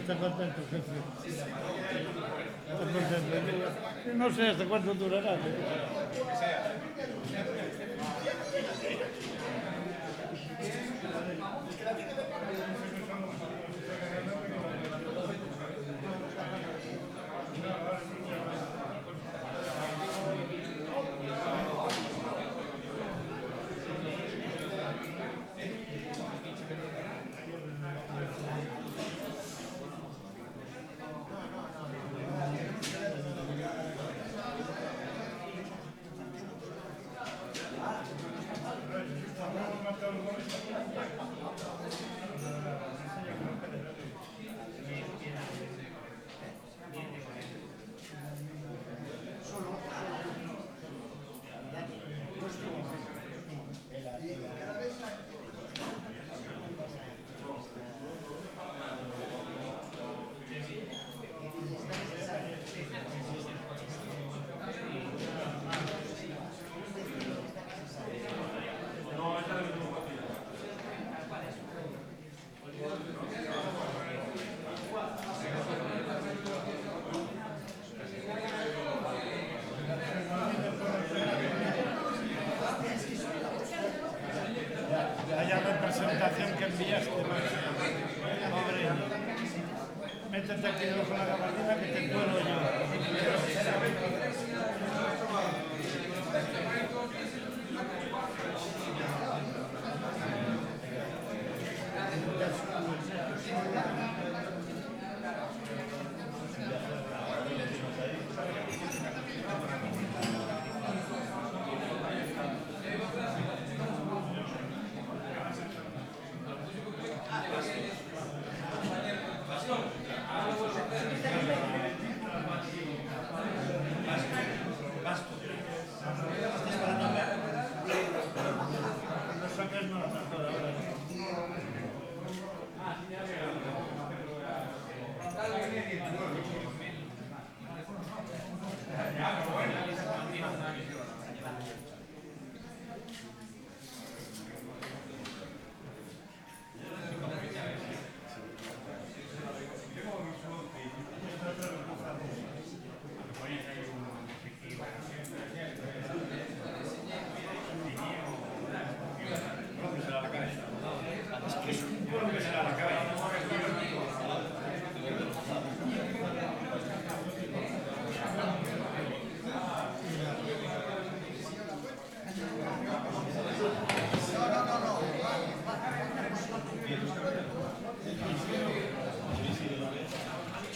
está contento, jefe. Está contento. No sé hasta cuánto durará. Vaya representación que enviaste, macho. Pobre. Métete aquí debajo de la gabardina que te cuelo yo.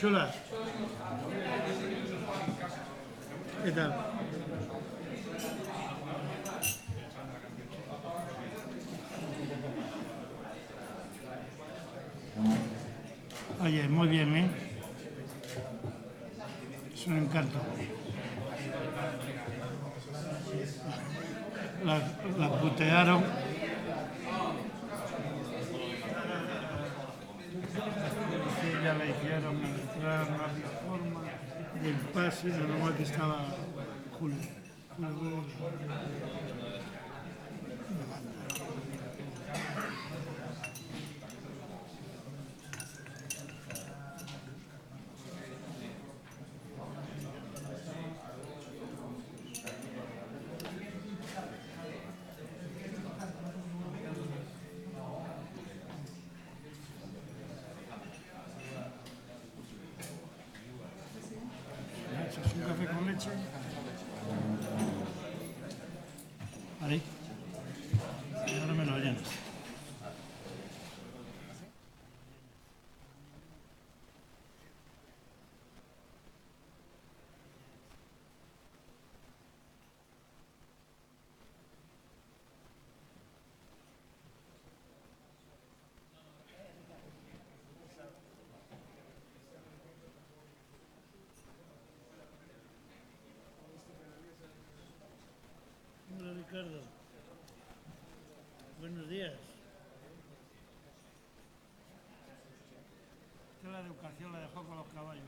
Chula. ¿Qué tal? Oye, muy bien, ¿eh? Es un encanto. La putearon. Sí, ya la hicieron entrar, no había forma. Y el pase, lo normal que estaba Julio. ¿Echas un café con leche? Ahí. Y ahora me lo llenas. Hola Ricardo, buenos días. Usted la educación la dejó con los caballos.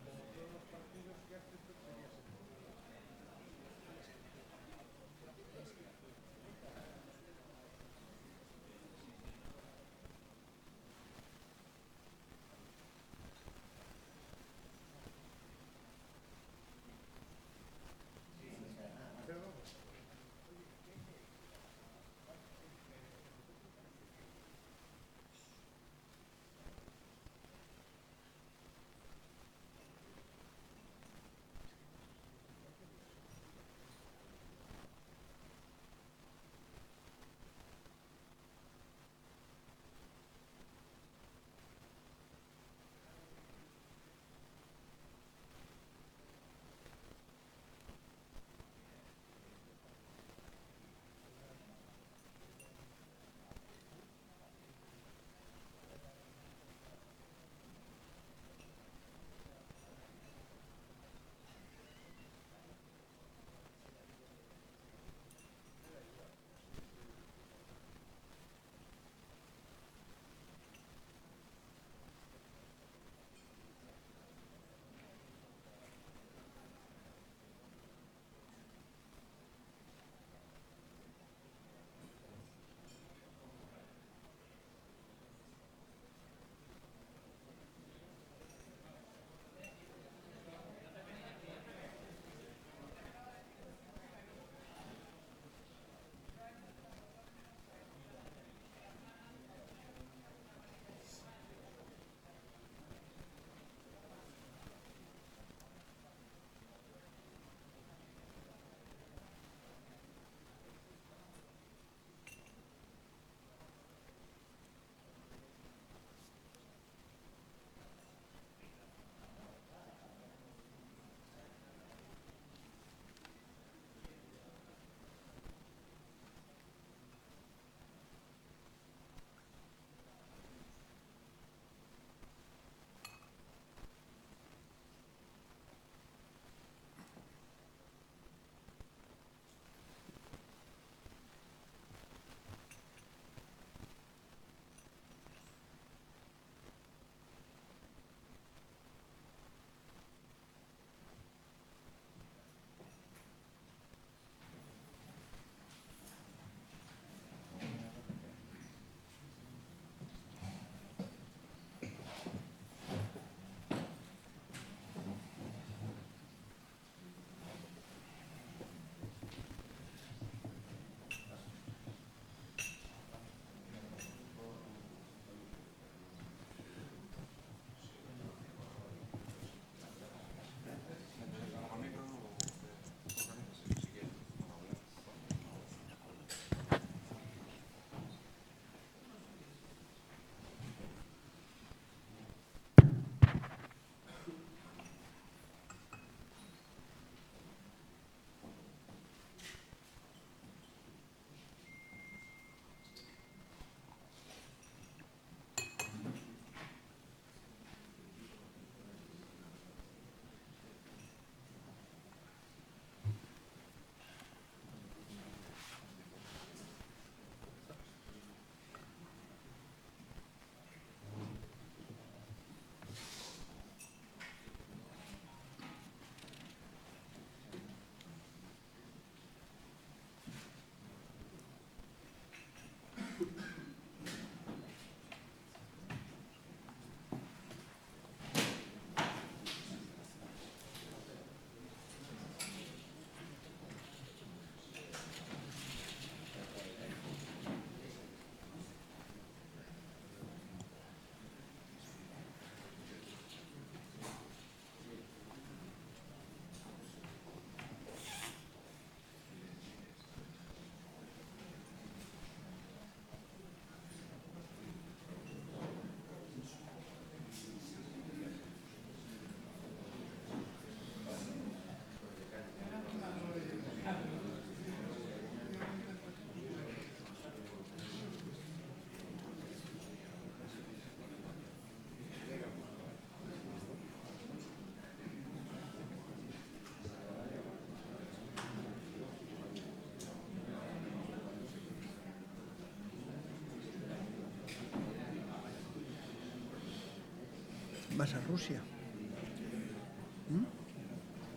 vas a Rusia.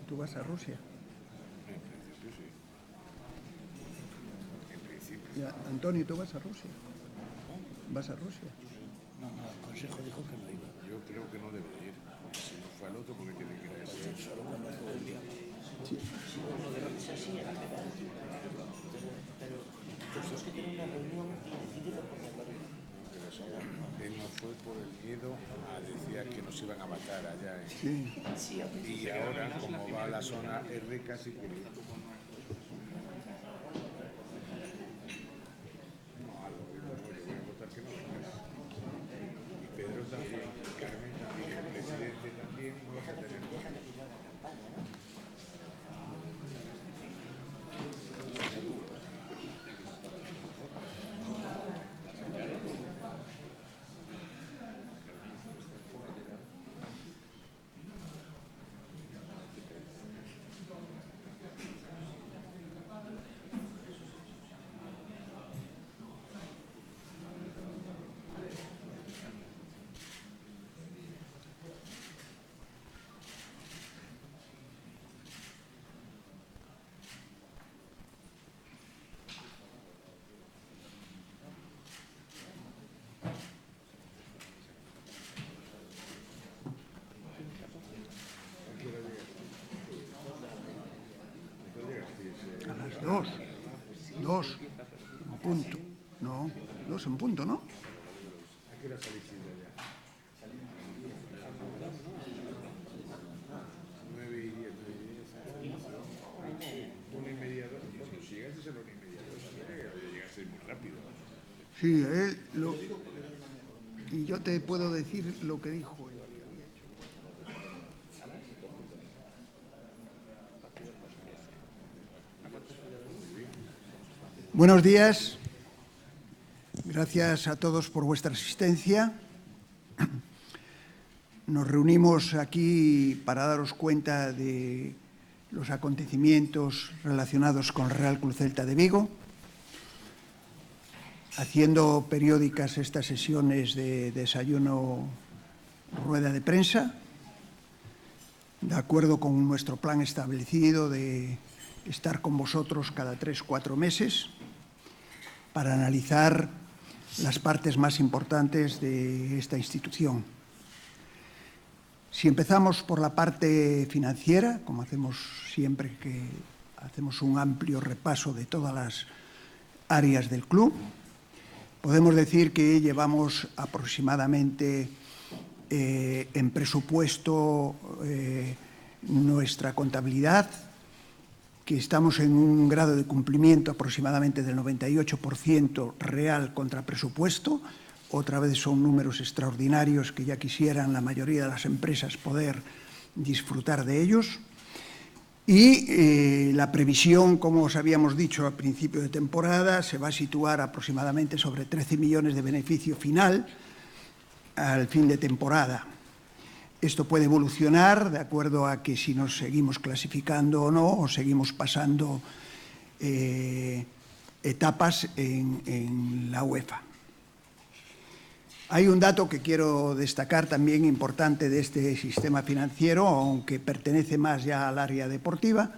¿Tú vas a Rusia? En principio sí. En principio. Ya, Antonio, ¿tú vas a Rusia? ¿Vas a Rusia? No, el Consejo dijo que no iba. Yo creo que no debe de ir. Porque si no fue al otro, porque tiene que ir a ese. Solo cuando fue el día. Sí. Si uno de los así era legal. Pero tenemos que tener una reunión y decidirlo por la tarde. Él no fue por el miedo a decir que nos iban a matar allá. Sí. Sí, a principio. Y ahora, como va a la zona R, casi que ir. No, algo que no, yo voy a votar que no. Y Pedro también, y Carmen también, el presidente también, vamos a tener dos. A las 2. 2. En punto. No, 2 en punto, ¿no? ¿A qué hora salís de allá? 9:10, 9:10. 1:30, 2. Bueno, si llegases a la 1:30, 2, llegases muy rápido. Sí, y yo te puedo decir lo que dijo él. Buenos días. Gracias a todos por vuestra asistencia. Nos reunimos aquí para daros cuenta de los acontecimientos relacionados con el Real Club Celta de Vigo, haciendo periódicas estas sesiones de desayuno, rueda de prensa, de acuerdo con nuestro plan establecido de estar con vosotros cada 3-4 meses para analizar las partes más importantes de esta institución. Si empezamos por la parte financiera, como hacemos siempre que hacemos un amplio repaso de todas las áreas del club, podemos decir que llevamos aproximadamente en presupuesto nuestra contabilidad, que estamos en un grado de cumplimiento aproximadamente del 98% real contra presupuesto. Otra vez son números extraordinarios que ya quisieran la mayoría de las empresas poder disfrutar de ellos. Y la previsión, como os habíamos dicho a principio de temporada, se va a situar aproximadamente sobre 13 millones de beneficio final al fin de temporada. Esto puede evolucionar de acuerdo a que si nos seguimos clasificando o no, o seguimos pasando etapas en la UEFA. Hay un dato que quiero destacar también importante de este sistema financiero, aunque pertenece más ya al área deportiva,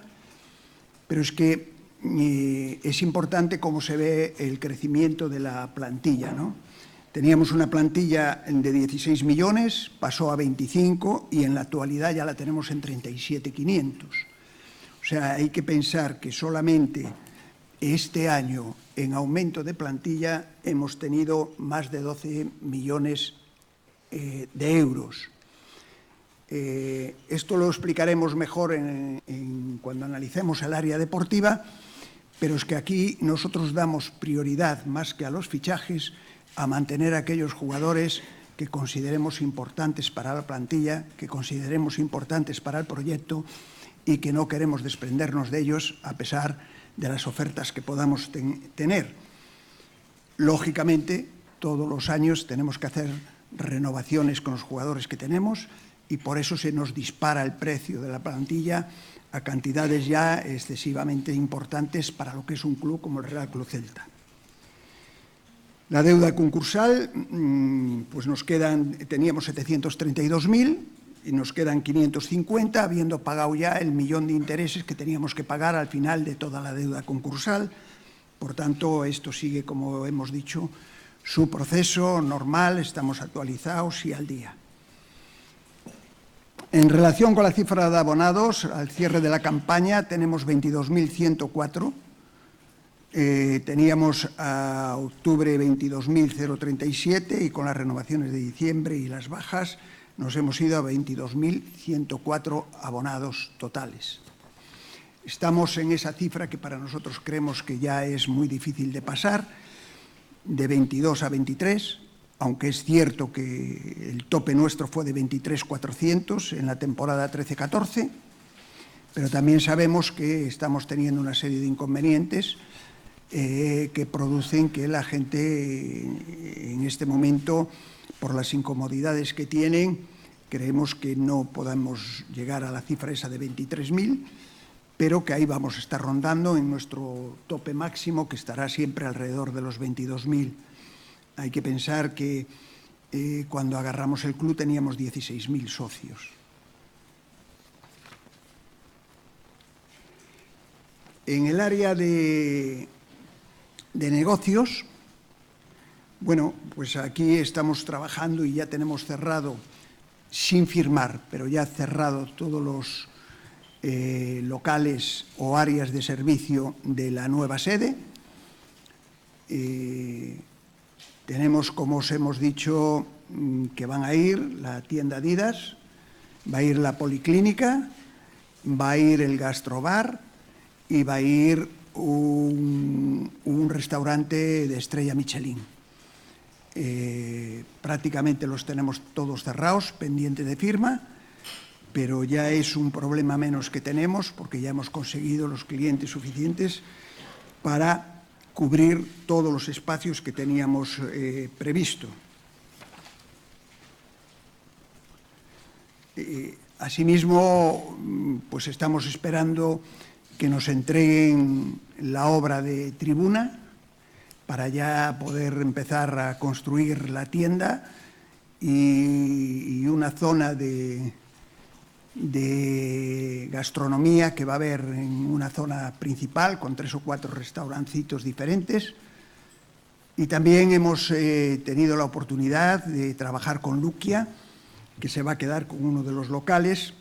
pero es que es importante cómo se ve el crecimiento de la plantilla, ¿no? Teníamos una plantilla de 16 millones, pasó a 25 y en la actualidad ya la tenemos en 37.500. O sea, hay que pensar que solamente este año en aumento de plantilla hemos tenido más de 12 millones de euros. Esto lo explicaremos mejor cuando analicemos el área deportiva, pero es que aquí nosotros damos prioridad más que a los fichajes a mantener a aquellos jugadores que consideremos importantes para la plantilla, que consideremos importantes para el proyecto y que no queremos desprendernos de ellos a pesar de las ofertas que podamos tener. Lógicamente, todos los años tenemos que hacer renovaciones con los jugadores que tenemos y por eso se nos dispara el precio de la plantilla a cantidades ya excesivamente importantes para lo que es un club como el Real Club Celta. La deuda concursal, pues teníamos 732.000 y nos quedan 550, habiendo pagado ya el 1.000.000 de intereses que teníamos que pagar al final de toda la deuda concursal. Por tanto, esto sigue, como hemos dicho, su proceso normal, estamos actualizados y al día. En relación con la cifra de abonados, al cierre de la campaña tenemos 22.104. Teníamos a octubre 22.037 y con las renovaciones de diciembre y las bajas nos hemos ido a 22.104 abonados totales. Estamos en esa cifra que para nosotros creemos que ya es muy difícil de pasar, de 22 a 23, aunque es cierto que el tope nuestro fue de 23.400 en la temporada 13-14, pero también sabemos que estamos teniendo una serie de inconvenientes que producen que la gente en este momento, por las incomodidades que tienen, creemos que no podamos llegar a la cifra esa de 23.000, pero que ahí vamos a estar rondando en nuestro tope máximo, que estará siempre alrededor de los 22.000. Hay que pensar que cuando agarramos el club teníamos 16.000 socios. En el área de negocios, bueno, pues aquí estamos trabajando y ya tenemos cerrado, sin firmar, pero ya cerrado todos los locales o áreas de servicio de la nueva sede. Tenemos, como os hemos dicho, que van a ir la tienda Adidas, va a ir la policlínica, va a ir el gastrobar y va a ir un restaurante de estrella Michelin. Prácticamente los tenemos todos cerrados, pendiente de firma, pero ya es un problema menos que tenemos porque ya hemos conseguido los clientes suficientes para cubrir todos los espacios que teníamos previsto. Asimismo, pues estamos esperando que nos entreguen la obra de tribuna para ya poder empezar a construir la tienda y una zona de gastronomía que va a haber en una zona principal con 3 o 4 restaurancitos diferentes. Y también hemos tenido la oportunidad de trabajar con Luquia, que se va a quedar con uno de los locales,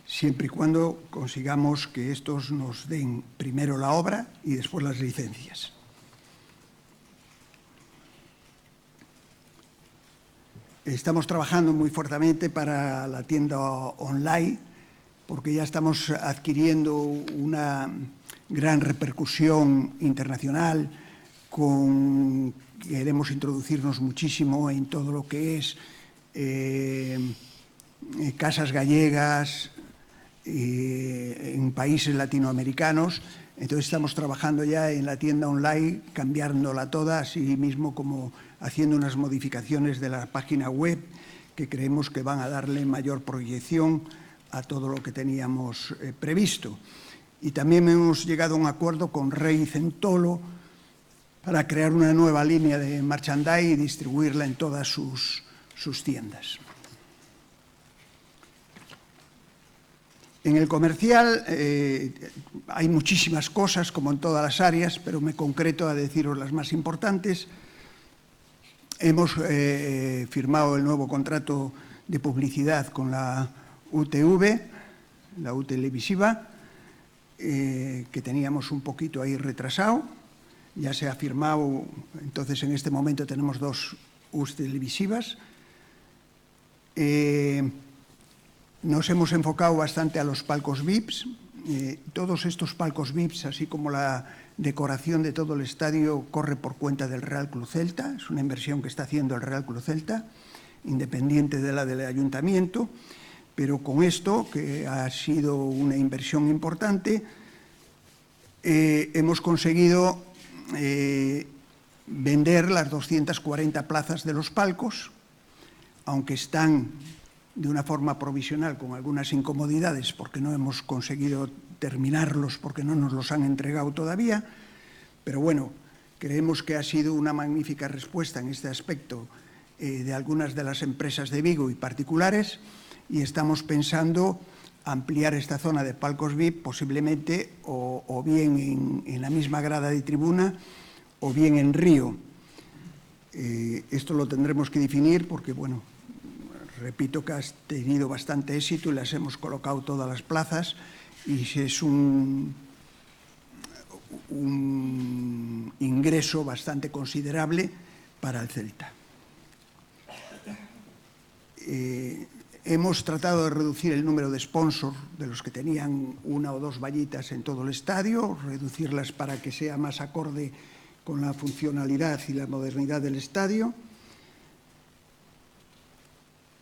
siempre y cuando consigamos que estos nos den primero la obra y después las licencias. Estamos trabajando muy fuertemente para la tienda online, porque ya estamos adquiriendo una gran repercusión internacional, queremos introducirnos muchísimo en todo lo que es casas gallegas, en países latinoamericanos. Entonces estamos trabajando ya en la tienda online, cambiándola toda, así mismo como haciendo unas modificaciones de la página web que creemos que van a darle mayor proyección a todo lo que teníamos previsto. Y también hemos llegado a un acuerdo con Rey Centolo para crear una nueva línea de merchandise y distribuirla en todas sus tiendas. En el comercial hay muchísimas cosas, como en todas las áreas, pero me concreto a deciros las más importantes. Hemos firmado el nuevo contrato de publicidad con la UTV, la U Televisiva, que teníamos un poquito ahí retrasado. Ya se ha firmado, entonces en este momento tenemos 2 U's televisivas. Nos hemos enfocado bastante a los palcos VIPs. Todos estos palcos VIPs, así como la decoración de todo el estadio, corre por cuenta del Real Club Celta. Es una inversión que está haciendo el Real Club Celta, independiente de la del ayuntamiento. Pero con esto, que ha sido una inversión importante, hemos conseguido vender las 240 plazas de los palcos, aunque están de una forma provisional con algunas incomodidades porque no hemos conseguido terminarlos porque no nos los han entregado todavía, pero bueno, Creemos que ha sido una magnífica respuesta en este aspecto de algunas de las empresas de Vigo y particulares, y estamos pensando ampliar esta zona de palcos VIP posiblemente o bien en la misma grada de tribuna o bien en Río. Esto lo tendremos que definir porque, bueno, repito que has tenido bastante éxito y las hemos colocado todas las plazas y es un ingreso bastante considerable para el Celta. Hemos tratado de reducir el número de sponsors de los que tenían una o dos vallitas en todo el estadio, reducirlas para que sea más acorde con la funcionalidad y la modernidad del estadio.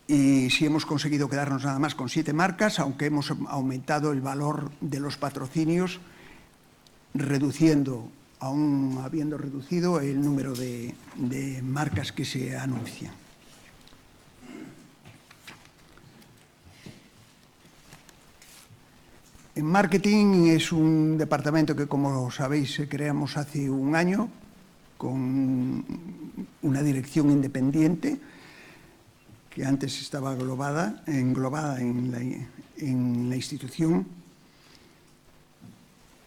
Y sí hemos conseguido quedarnos nada más con 7 marcas, aunque hemos aumentado el valor de los patrocinios, reduciendo, aún habiendo reducido el número de marcas que se anuncian. En marketing es un departamento que, como sabéis, creamos hace un año con una dirección independiente que antes estaba englobada en la institución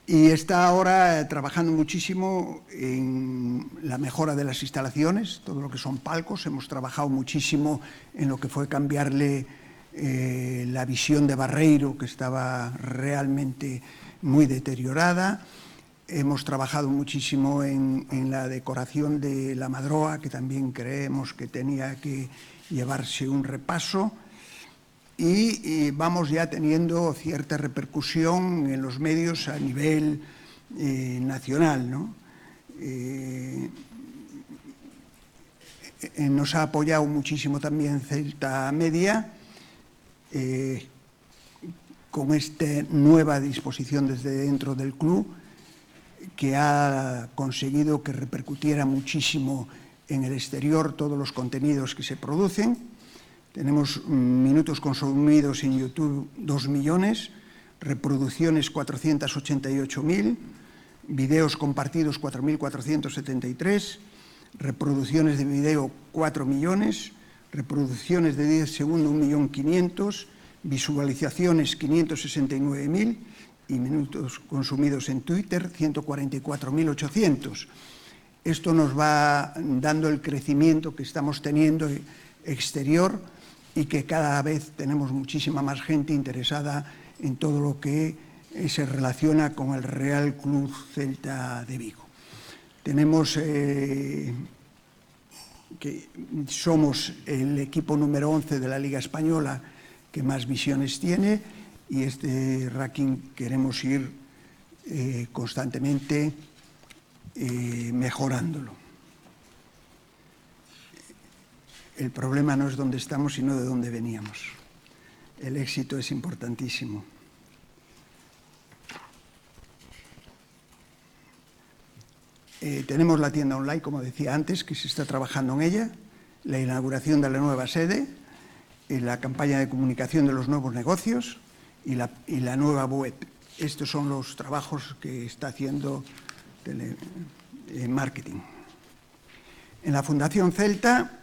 y está ahora trabajando muchísimo en la mejora de las instalaciones, todo lo que son palcos. Hemos trabajado muchísimo en lo que fue cambiarle la visión de Barreiro, que estaba realmente muy deteriorada. Hemos trabajado muchísimo en la decoración de la Madroa, que también creemos que tenía que llevarse un repaso. Y vamos ya teniendo cierta repercusión en los medios a nivel nacional, ¿no? Nos ha apoyado muchísimo también Celta Media, con esta nueva disposición desde dentro del club, que ha conseguido que repercutiera muchísimo en el exterior todos los contenidos que se producen. Tenemos minutos consumidos en YouTube 2 millones, reproducciones 488.000, videos compartidos 4.473, reproducciones de video 4 millones, reproducciones de 10 segundos 1.500.000, visualizaciones 569.000 y minutos consumidos en Twitter 144.800. Esto nos va dando el crecimiento que estamos teniendo exterior y que cada vez tenemos muchísima más gente interesada en todo lo que se relaciona con el Real Club Celta de Vigo. Tenemos que somos el equipo número 11 de la Liga Española que más visiones tiene, y este ranking queremos ir constantemente mejorándolo. El problema no es dónde estamos, sino de dónde veníamos. El éxito es importantísimo. Tenemos la tienda online, como decía antes, que se está trabajando en ella, la inauguración de la nueva sede, la campaña de comunicación de los nuevos negocios y la nueva web. Estos son los trabajos que está haciendo marketing. En la Fundación Celta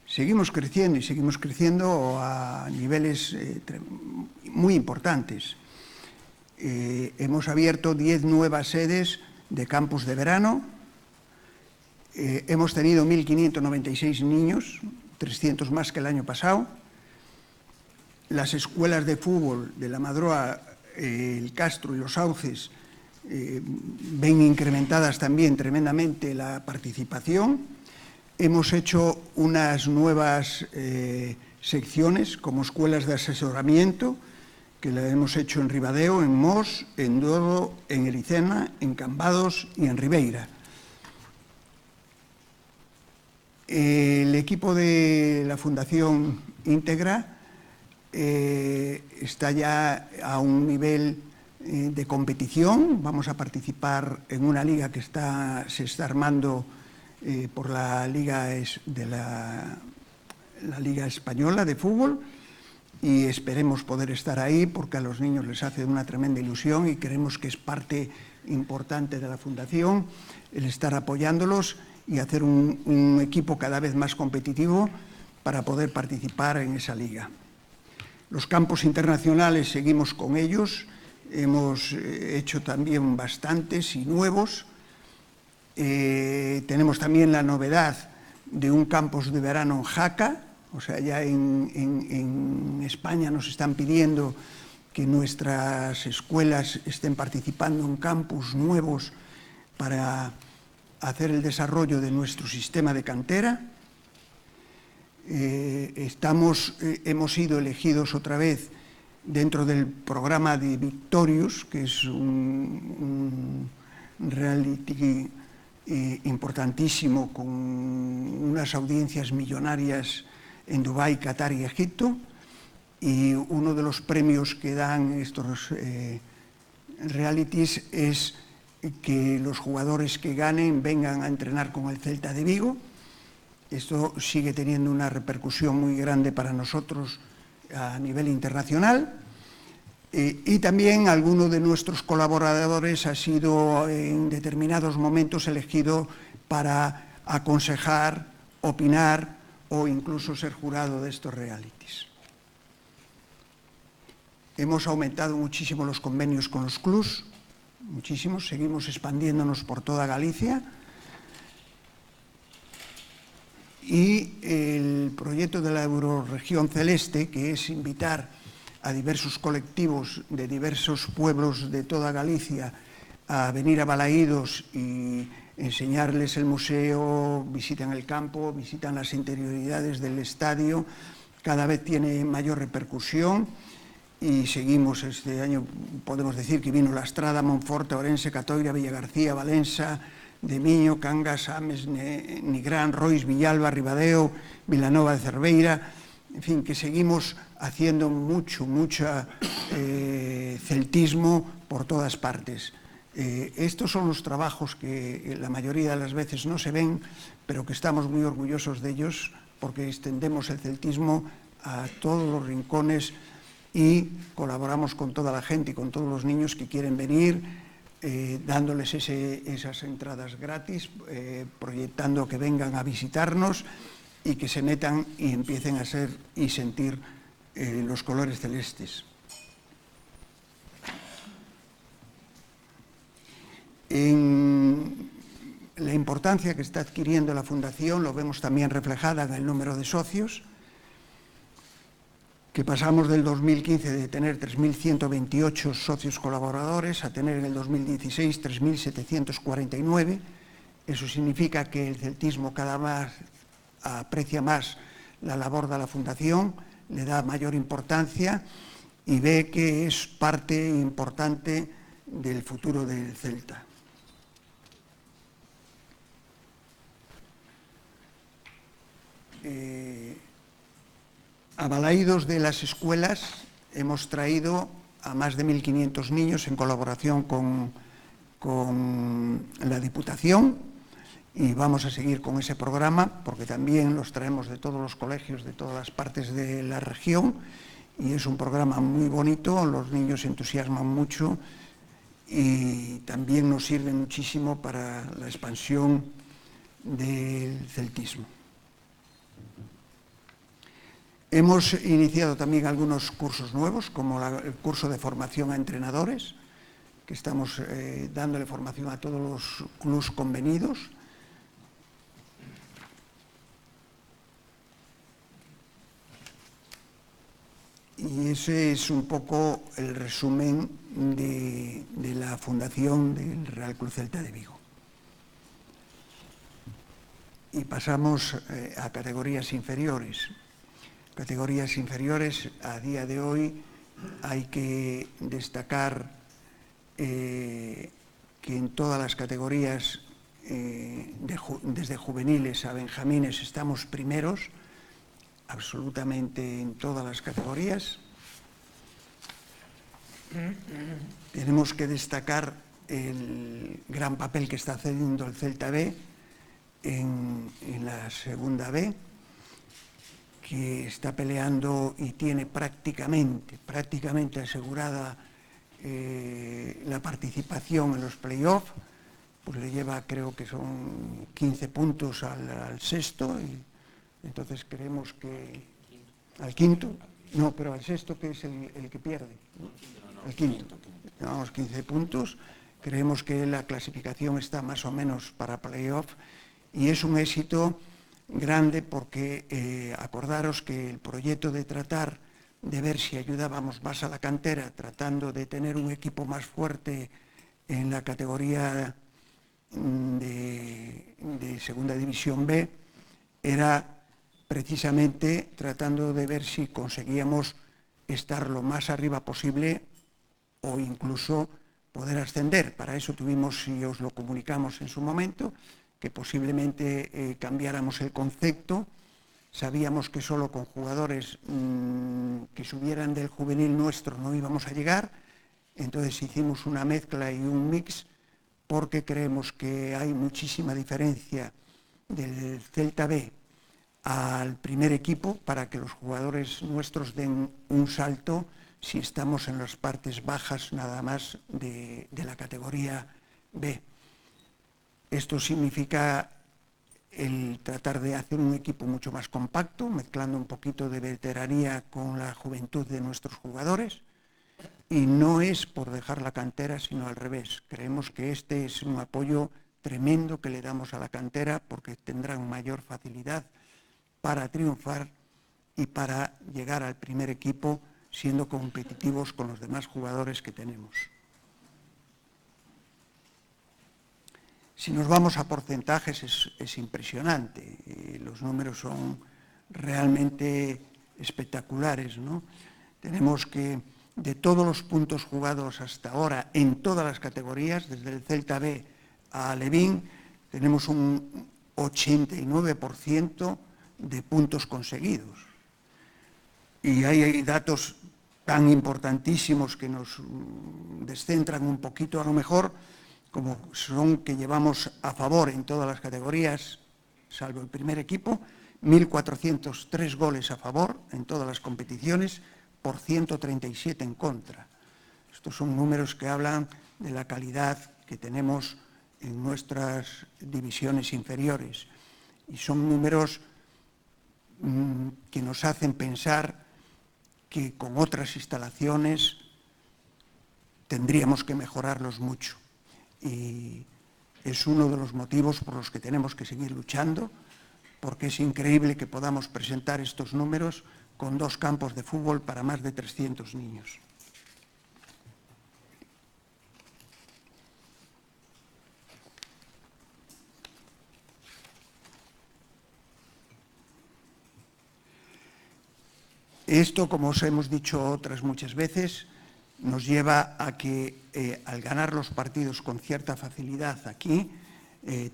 seguimos creciendo y seguimos creciendo a niveles muy importantes. Hemos abierto 10 nuevas sedes de campus de verano. Hemos tenido 1.596 niños, 300 más que el año pasado. Las escuelas de fútbol de la Madroa, el Castro y los Sauces ven incrementadas también tremendamente la participación. Hemos hecho unas nuevas secciones como escuelas de asesoramiento, que la hemos hecho en Ribadeo, en Mos, en Dodo, en Ericena, en Cambados y en Ribeira. El equipo de la Fundación Íntegra está ya a un nivel de competición. Vamos a participar en una liga que se está armando por la Liga Española de Fútbol, y esperemos poder estar ahí porque a los niños les hace una tremenda ilusión y creemos que es parte importante de la Fundación, el estar apoyándolos y hacer un equipo cada vez más competitivo para poder participar en esa liga. Los campos internacionales seguimos con ellos, hemos hecho también bastantes y nuevos. Tenemos también la novedad de un campus de verano en Jaca, o sea, ya en España nos están pidiendo que nuestras escuelas estén participando en campus nuevos para hacer el desarrollo de nuestro sistema de cantera. Hemos sido elegidos otra vez dentro del programa de Victorious, que es un reality importantísimo con unas audiencias millonarias en Dubái, Qatar y Egipto, y uno de los premios que dan estos realities es que los jugadores que ganen vengan a entrenar con el Celta de Vigo. Esto sigue teniendo una repercusión muy grande para nosotros a nivel internacional. Y también alguno de nuestros colaboradores ha sido en determinados momentos elegido para aconsejar, opinar o incluso ser jurado de estos realities. Hemos aumentado muchísimo los convenios con los clubs, muchísimos, seguimos expandiéndonos por toda Galicia. Y el proyecto de la Eurorregión Celeste, que es invitar a diversos colectivos de diversos pueblos de toda Galicia a venir a Balaídos y enseñarles el museo, visitan el campo, visitan las interioridades del estadio, cada vez tiene mayor repercusión y seguimos. Este año podemos decir que vino La Estrada, Monforte, Ourense, Catoira, Villagarcía, Valença, de Miño, Cangas, Ames, Nigrán, Rois, Villalba, Ribadeo, Vilanova de Cerveira, en fin, que seguimos haciendo mucho celtismo por todas partes. Estos son los trabajos que la mayoría de las veces no se ven, pero que estamos muy orgullosos de ellos porque extendemos el celtismo a todos los rincones y colaboramos con toda la gente y con todos los niños que quieren venir, dándoles esas entradas gratis, proyectando que vengan a visitarnos y que se metan y empiecen a ser y sentir los colores celestes. En la importancia que está adquiriendo la Fundación lo vemos también reflejada en el número de socios, que pasamos del 2015 de tener 3.128 socios colaboradores a tener en el 2016 3.749. Eso significa que el celtismo cada vez aprecia más la labor de la Fundación, le da mayor importancia y ve que es parte importante del futuro del Celta. A Balaídos de las escuelas hemos traído a más de 1.500 niños en colaboración con la Diputación y vamos a seguir con ese programa porque también los traemos de todos los colegios de todas las partes de la región y es un programa muy bonito, los niños se entusiasman mucho y también nos sirve muchísimo para la expansión del celtismo. Hemos iniciado también algunos cursos nuevos, como el curso de formación a entrenadores, que estamos dándole formación a todos los clubs convenidos. Y ese es un poco el resumen de la fundación del Real Club Celta de Vigo. Y pasamos a categorías inferiores. Categorías inferiores, a día de hoy hay que destacar que en todas las categorías, desde juveniles a benjamines, estamos primeros, absolutamente en todas las categorías. Tenemos que destacar el gran papel que está haciendo el Celta B en la segunda B, que está peleando y tiene prácticamente asegurada la participación en los playoffs, pues le lleva, creo que son 15 puntos al sexto, y entonces creemos que al quinto, no, pero al sexto, que es el que pierde, ¿no? Al quinto, llevamos 15 puntos, creemos que la clasificación está más o menos para playoff, y es un éxito grande porque acordaros que el proyecto de tratar de ver si ayudábamos más a la cantera, tratando de tener un equipo más fuerte en la categoría de Segunda División B, era precisamente tratando de ver si conseguíamos estar lo más arriba posible o incluso poder ascender. Para eso tuvimos, y os lo comunicamos en su momento, que posiblemente cambiáramos el concepto. Sabíamos que solo con jugadores que subieran del juvenil nuestro no íbamos a llegar, entonces hicimos una mezcla y un mix, porque creemos que hay muchísima diferencia del Celta B al primer equipo para que los jugadores nuestros den un salto si estamos en las partes bajas nada más de la categoría B. Esto significa el tratar de hacer un equipo mucho más compacto, mezclando un poquito de veteranía con la juventud de nuestros jugadores, y no es por dejar la cantera, sino al revés. Creemos que este es un apoyo tremendo que le damos a la cantera, porque tendrán mayor facilidad para triunfar y para llegar al primer equipo siendo competitivos con los demás jugadores que tenemos. Si nos vamos a porcentajes es impresionante, los números son realmente espectaculares, ¿no? Tenemos que de todos los puntos jugados hasta ahora en todas las categorías, desde el Celta B a Levín, tenemos un 89% de puntos conseguidos. Y hay datos tan importantísimos que nos descentran un poquito a lo mejor, como son que llevamos a favor en todas las categorías, salvo el primer equipo, 1.403 goles a favor en todas las competiciones, por 137 en contra. Estos son números que hablan de la calidad que tenemos en nuestras divisiones inferiores, y son números que nos hacen pensar que con otras instalaciones tendríamos que mejorarlos mucho. Y es uno de los motivos por los que tenemos que seguir luchando, porque es increíble que podamos presentar estos números con 2 campos de fútbol para más de 300 niños. Esto, como os hemos dicho otras muchas veces, nos lleva a que al ganar los partidos con cierta facilidad aquí,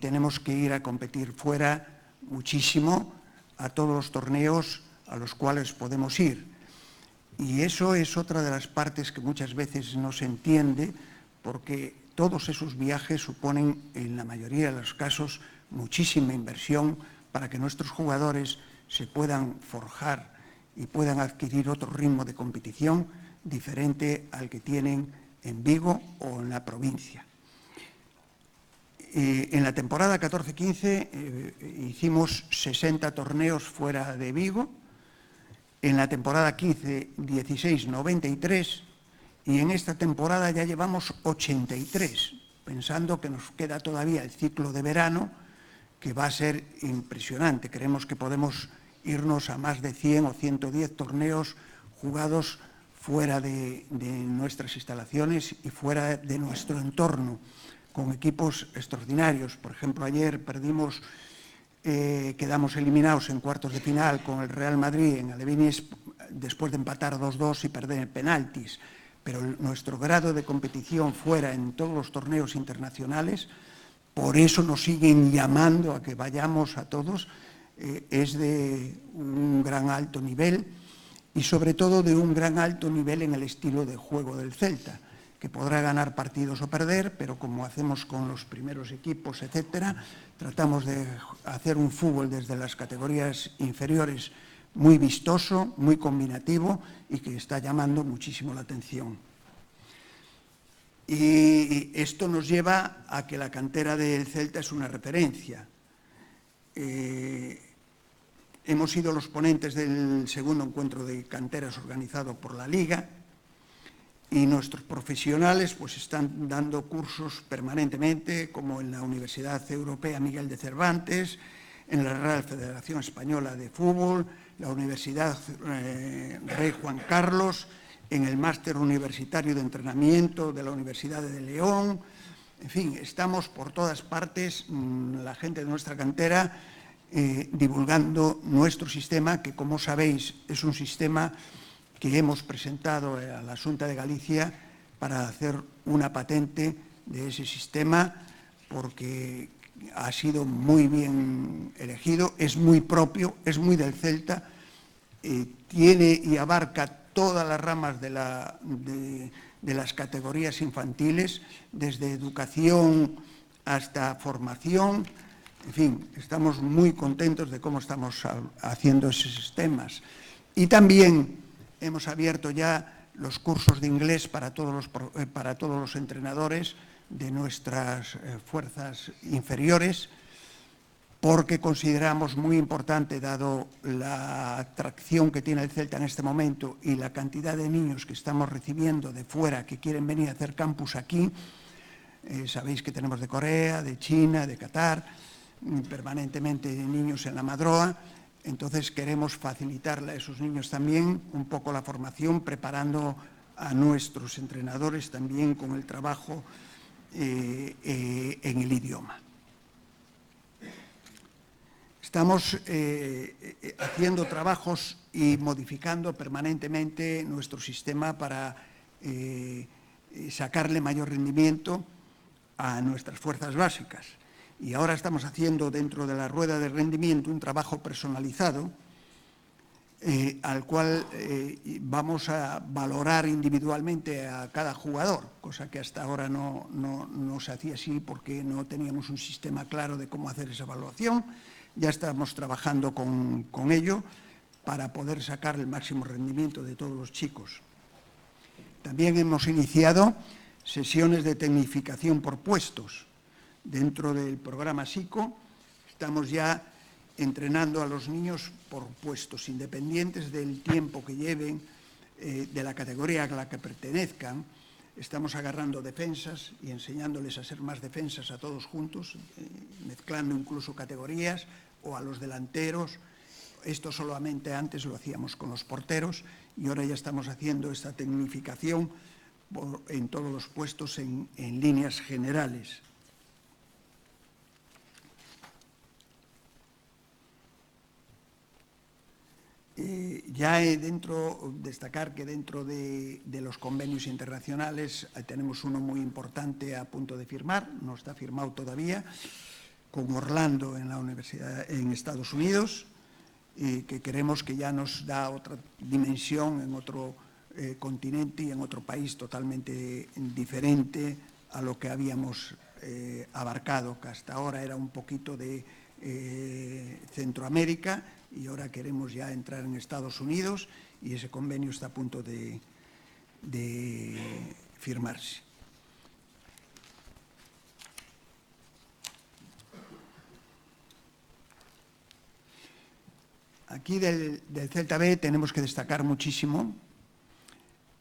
tenemos que ir a competir fuera muchísimo a todos los torneos a los cuales podemos ir. Y eso es otra de las partes que muchas veces no se entiende, porque todos esos viajes suponen, en la mayoría de los casos, muchísima inversión para que nuestros jugadores se puedan forjar y puedan adquirir otro ritmo de competición diferente al que tienen en Vigo o en la provincia. En la temporada 14-15 hicimos 60 torneos fuera de Vigo, en la temporada 15-16 93, y en esta temporada ya llevamos 83, pensando que nos queda todavía el ciclo de verano, que va a ser impresionante. Creemos que podemos irnos a más de 100 o 110 torneos jugados fuera de nuestras instalaciones y fuera de nuestro entorno, con equipos extraordinarios. Por ejemplo, ayer quedamos eliminados en cuartos de final con el Real Madrid en Alevín, después de empatar 2-2 y perder en penaltis. Pero nuestro grado de competición fuera en todos los torneos internacionales, por eso nos siguen llamando a que vayamos a todos, es de un gran alto nivel, y sobre todo de un gran alto nivel en el estilo de juego del Celta, que podrá ganar partidos o perder, pero como hacemos con los primeros equipos, etcétera, tratamos de hacer un fútbol desde las categorías inferiores muy vistoso, muy combinativo y que está llamando muchísimo la atención. Y esto nos lleva a que la cantera del Celta es una referencia. Hemos sido los ponentes del segundo encuentro de canteras organizado por la Liga y nuestros profesionales pues están dando cursos permanentemente, como en la Universidad Europea Miguel de Cervantes, en la Real Federación Española de Fútbol, la Universidad Rey Juan Carlos, en el Máster Universitario de Entrenamiento de la Universidad de León. En fin, estamos por todas partes, la gente de nuestra cantera, divulgando nuestro sistema, que como sabéis es un sistema que hemos presentado a la Xunta de Galicia para hacer una patente de ese sistema, porque ha sido muy bien elegido, es muy propio, es muy del Celta, tiene y abarca todas las ramas de las categorías infantiles, desde educación hasta formación. En fin, estamos muy contentos de cómo estamos haciendo esos sistemas. Y también hemos abierto ya los cursos de inglés para todos los entrenadores de nuestras fuerzas inferiores, porque consideramos muy importante, dado la atracción que tiene el Celta en este momento y la cantidad de niños que estamos recibiendo de fuera que quieren venir a hacer campus aquí. Sabéis que tenemos de Corea, de China, de Qatar, permanentemente niños en la Madroa. Entonces queremos facilitarle a esos niños también un poco la formación, preparando a nuestros entrenadores también con el trabajo en el idioma. Estamos haciendo trabajos y modificando permanentemente nuestro sistema para sacarle mayor rendimiento a nuestras fuerzas básicas. Y ahora estamos haciendo dentro de la rueda de rendimiento un trabajo personalizado al cual vamos a valorar individualmente a cada jugador, cosa que hasta ahora no se hacía así porque no teníamos un sistema claro de cómo hacer esa evaluación. Ya estamos trabajando con ello para poder sacar el máximo rendimiento de todos los chicos. También hemos iniciado sesiones de tecnificación por puestos. Dentro del programa SICO estamos ya entrenando a los niños por puestos, independientes del tiempo que lleven, de la categoría a la que pertenezcan. Estamos agarrando defensas y enseñándoles a ser más defensas a todos juntos, mezclando incluso categorías, o a los delanteros. Esto solamente antes lo hacíamos con los porteros y ahora ya estamos haciendo esta tecnificación en todos los puestos en líneas generales. Destacar que dentro de los convenios internacionales tenemos uno muy importante a punto de firmar, no está firmado todavía, con Orlando en la universidad en Estados Unidos, que creemos que ya nos da otra dimensión en otro continente y en otro país totalmente diferente a lo que habíamos abarcado, que hasta ahora era un poquito de Centroamérica, y ahora queremos ya entrar en Estados Unidos y ese convenio está a punto de firmarse. Aquí del Celta B tenemos que destacar muchísimo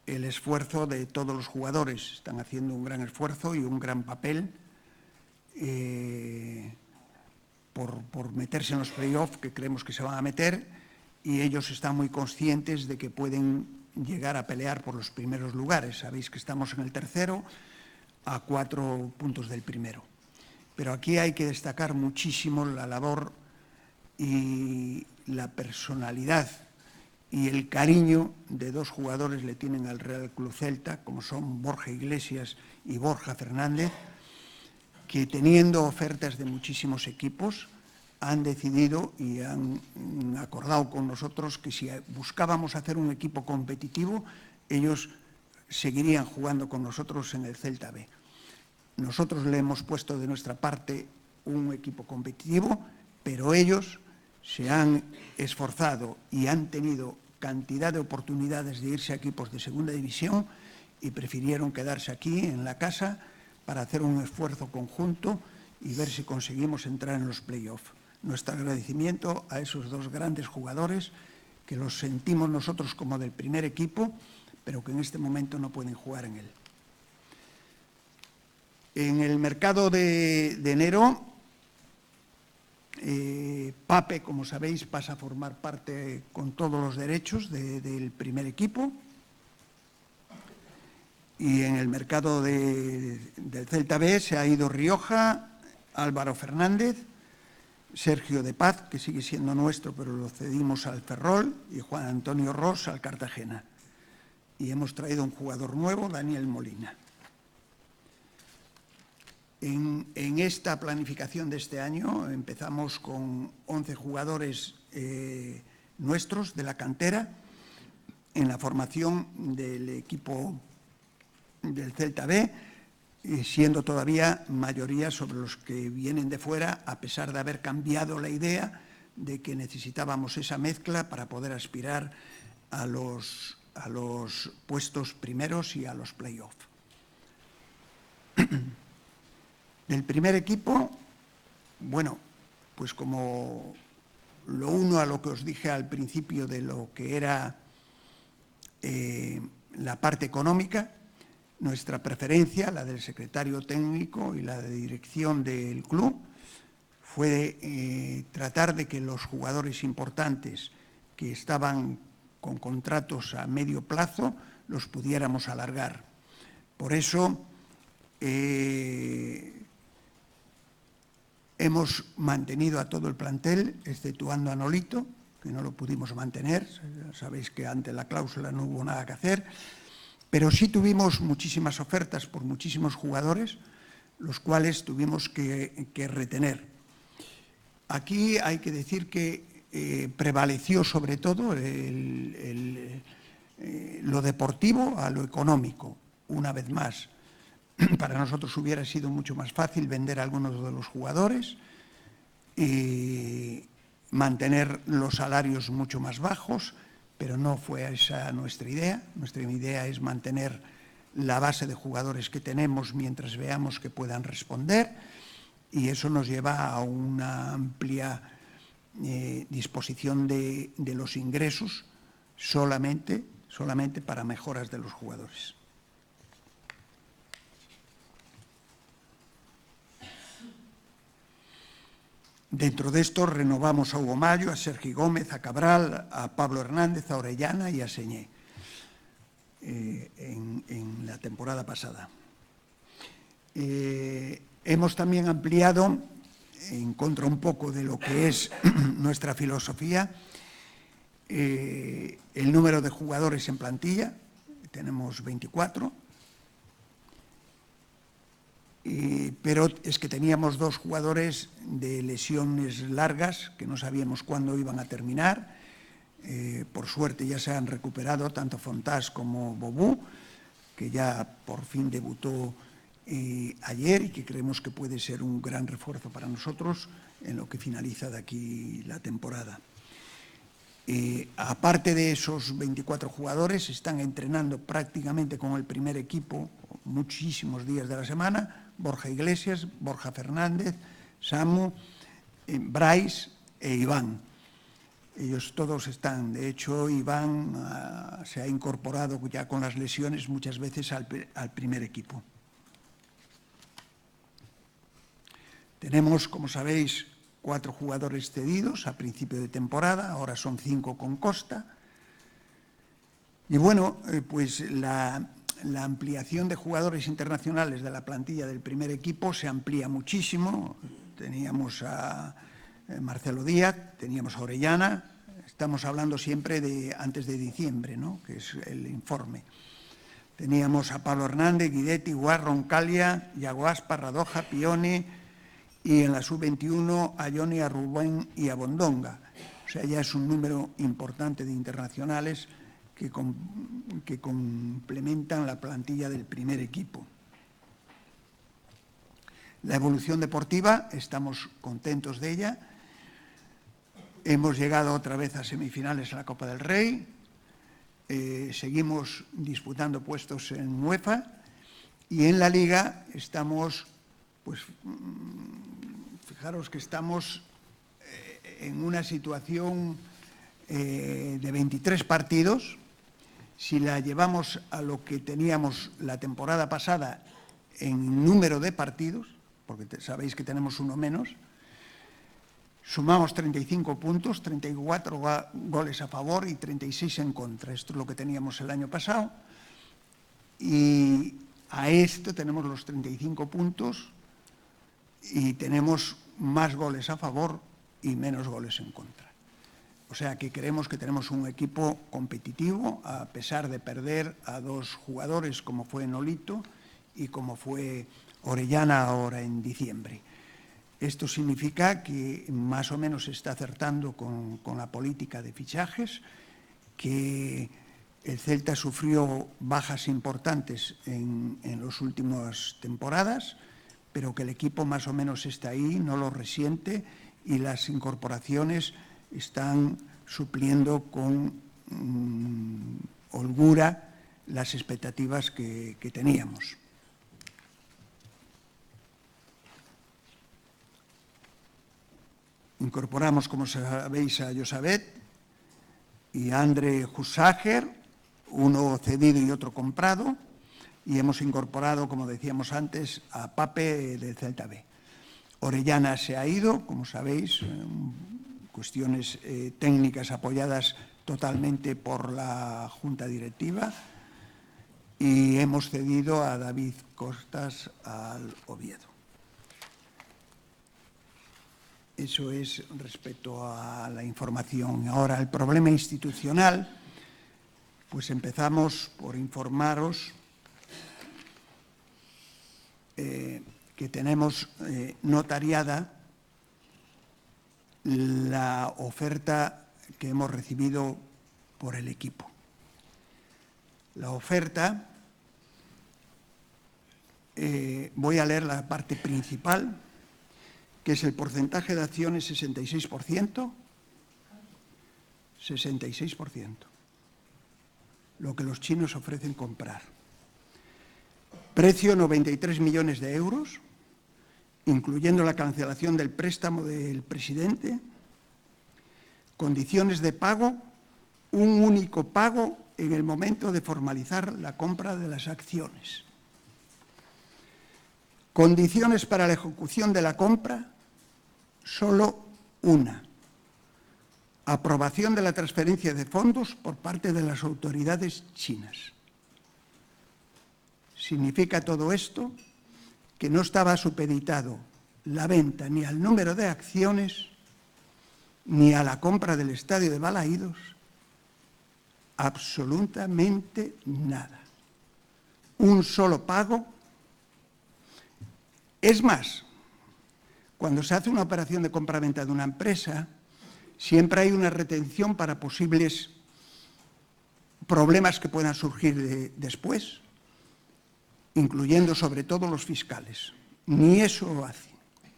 el esfuerzo de todos los jugadores. Están haciendo un gran esfuerzo y un gran papel por meterse en los play-off, que creemos que se van a meter, y ellos están muy conscientes de que pueden llegar a pelear por los primeros lugares. Sabéis que estamos en el tercero, a 4 puntos del primero. Pero aquí hay que destacar muchísimo la labor y la personalidad y el cariño de dos jugadores le tienen al Real Club Celta, como son Borja Iglesias y Borja Fernández, que teniendo ofertas de muchísimos equipos han decidido y han acordado con nosotros que si buscábamos hacer un equipo competitivo, ellos seguirían jugando con nosotros en el Celta B. Nosotros le hemos puesto de nuestra parte un equipo competitivo, pero ellos se han esforzado y han tenido cantidad de oportunidades de irse a equipos de segunda división y prefirieron quedarse aquí en la casa para hacer un esfuerzo conjunto y ver si conseguimos entrar en los play-off. Nuestro agradecimiento a esos dos grandes jugadores que los sentimos nosotros como del primer equipo, pero que en este momento no pueden jugar en él. En el mercado de enero, Pape, como sabéis, pasa a formar parte con todos los derechos del primer equipo. Y en el mercado del Celta B se ha ido Rioja, Álvaro Fernández, Sergio de Paz, que sigue siendo nuestro, pero lo cedimos al Ferrol, y Juan Antonio Ros al Cartagena. Y hemos traído un jugador nuevo, Daniel Molina. En esta planificación de este año empezamos con 11 jugadores nuestros de la cantera en la formación del equipo del Celta B, siendo todavía mayoría sobre los que vienen de fuera, a pesar de haber cambiado la idea de que necesitábamos esa mezcla para poder aspirar a los puestos primeros y a los play-off. Del primer equipo, bueno, pues como lo uno a lo que os dije al principio de lo que era la parte económica, nuestra preferencia, la del secretario técnico y la de dirección del club, fue tratar de que los jugadores importantes que estaban con contratos a medio plazo los pudiéramos alargar. Por eso hemos mantenido a todo el plantel, exceptuando a Nolito, que no lo pudimos mantener. Sabéis que ante la cláusula no hubo nada que hacer. Pero sí tuvimos muchísimas ofertas por muchísimos jugadores, los cuales tuvimos que retener. Aquí hay que decir que prevaleció sobre todo lo deportivo a lo económico, una vez más. Para nosotros hubiera sido mucho más fácil vender a algunos de los jugadores y mantener los salarios mucho más bajos, pero no fue esa nuestra idea. Nuestra idea es mantener la base de jugadores que tenemos mientras veamos que puedan responder, y eso nos lleva a una amplia disposición de los ingresos solamente para mejoras de los jugadores. Dentro de esto renovamos a Hugo Mayo, a Sergi Gómez, a Cabral, a Pablo Hernández, a Orellana y a Señé en la temporada pasada. Hemos también ampliado, en contra un poco de lo que es nuestra filosofía, el número de jugadores en plantilla. Tenemos 24. Pero es que teníamos dos jugadores de lesiones largas que no sabíamos cuándo iban a terminar. Por suerte ya se han recuperado tanto Fontás como Bobú, que ya por fin debutó ayer y que creemos que puede ser un gran refuerzo para nosotros en lo que finaliza de aquí la temporada. Aparte de esos 24 jugadores, están entrenando prácticamente con el primer equipo muchísimos días de la semana: Borja Iglesias, Borja Fernández, Samu, Brais e Iván. Ellos todos están. De hecho, Iván se ha incorporado ya con las lesiones muchas veces al primer equipo. Tenemos, como sabéis, 4 jugadores cedidos a principio de temporada, ahora son 5 con Costa. Y bueno, pues la ampliación de jugadores internacionales de la plantilla del primer equipo se amplía muchísimo. Teníamos a Marcelo Díaz, teníamos a Orellana, estamos hablando siempre de antes de diciembre, ¿no?, que es el informe. Teníamos a Pablo Hernández, Guidetti, Guar, Roncalia, Iago Aspas, Radoja, Pione, y en la sub-21 a Johnny, a Rubén y a Bondonga. O sea, ya es un número importante de internacionales que complementan la plantilla del primer equipo. La evolución deportiva, estamos contentos de ella. Hemos llegado otra vez a semifinales a la Copa del Rey. seguimos disputando puestos en UEFA y en la Liga estamos, pues fijaros que estamos en una situación de 23 partidos. Si la llevamos a lo que teníamos la temporada pasada en número de partidos, porque sabéis que tenemos uno menos, sumamos 35 puntos, 34 goles a favor y 36 en contra. Esto es lo que teníamos el año pasado. Y a esto tenemos los 35 puntos y tenemos más goles a favor y menos goles en contra. O sea que creemos que tenemos un equipo competitivo, a pesar de perder a dos jugadores como fue Nolito y como fue Orellana ahora en diciembre. Esto significa que más o menos se está acertando con la política de fichajes, que el Celta sufrió bajas importantes en las últimas temporadas, pero que el equipo más o menos está ahí, no lo resiente y las incorporaciones están supliendo con holgura las expectativas que teníamos. Incorporamos, como sabéis, a Josabet y a Andre Hussacher, uno cedido y otro comprado, y hemos incorporado, como decíamos antes, a Pape del Celta B. Orellana se ha ido, como sabéis, cuestiones técnicas apoyadas totalmente por la Junta Directiva, y hemos cedido a David Costas al Oviedo. Eso es respecto a la información. Ahora, el problema institucional, pues empezamos por informaros que tenemos notariada la oferta que hemos recibido por el equipo. La oferta, voy a leer la parte principal, que es el porcentaje de acciones 66%, 66%, lo que los chinos ofrecen comprar. Precio 93 millones de euros, incluyendo la cancelación del préstamo del presidente. Condiciones de pago, un único pago en el momento de formalizar la compra de las acciones. Condiciones para la ejecución de la compra, solo una. Aprobación de la transferencia de fondos por parte de las autoridades chinas. Significa todo esto que no estaba supeditado la venta ni al número de acciones ni a la compra del estadio de Balaídos, absolutamente nada. Un solo pago. Es más, cuando se hace una operación de compra-venta de una empresa, siempre hay una retención para posibles problemas que puedan surgir después, incluyendo sobre todo los fiscales. Ni eso lo hace.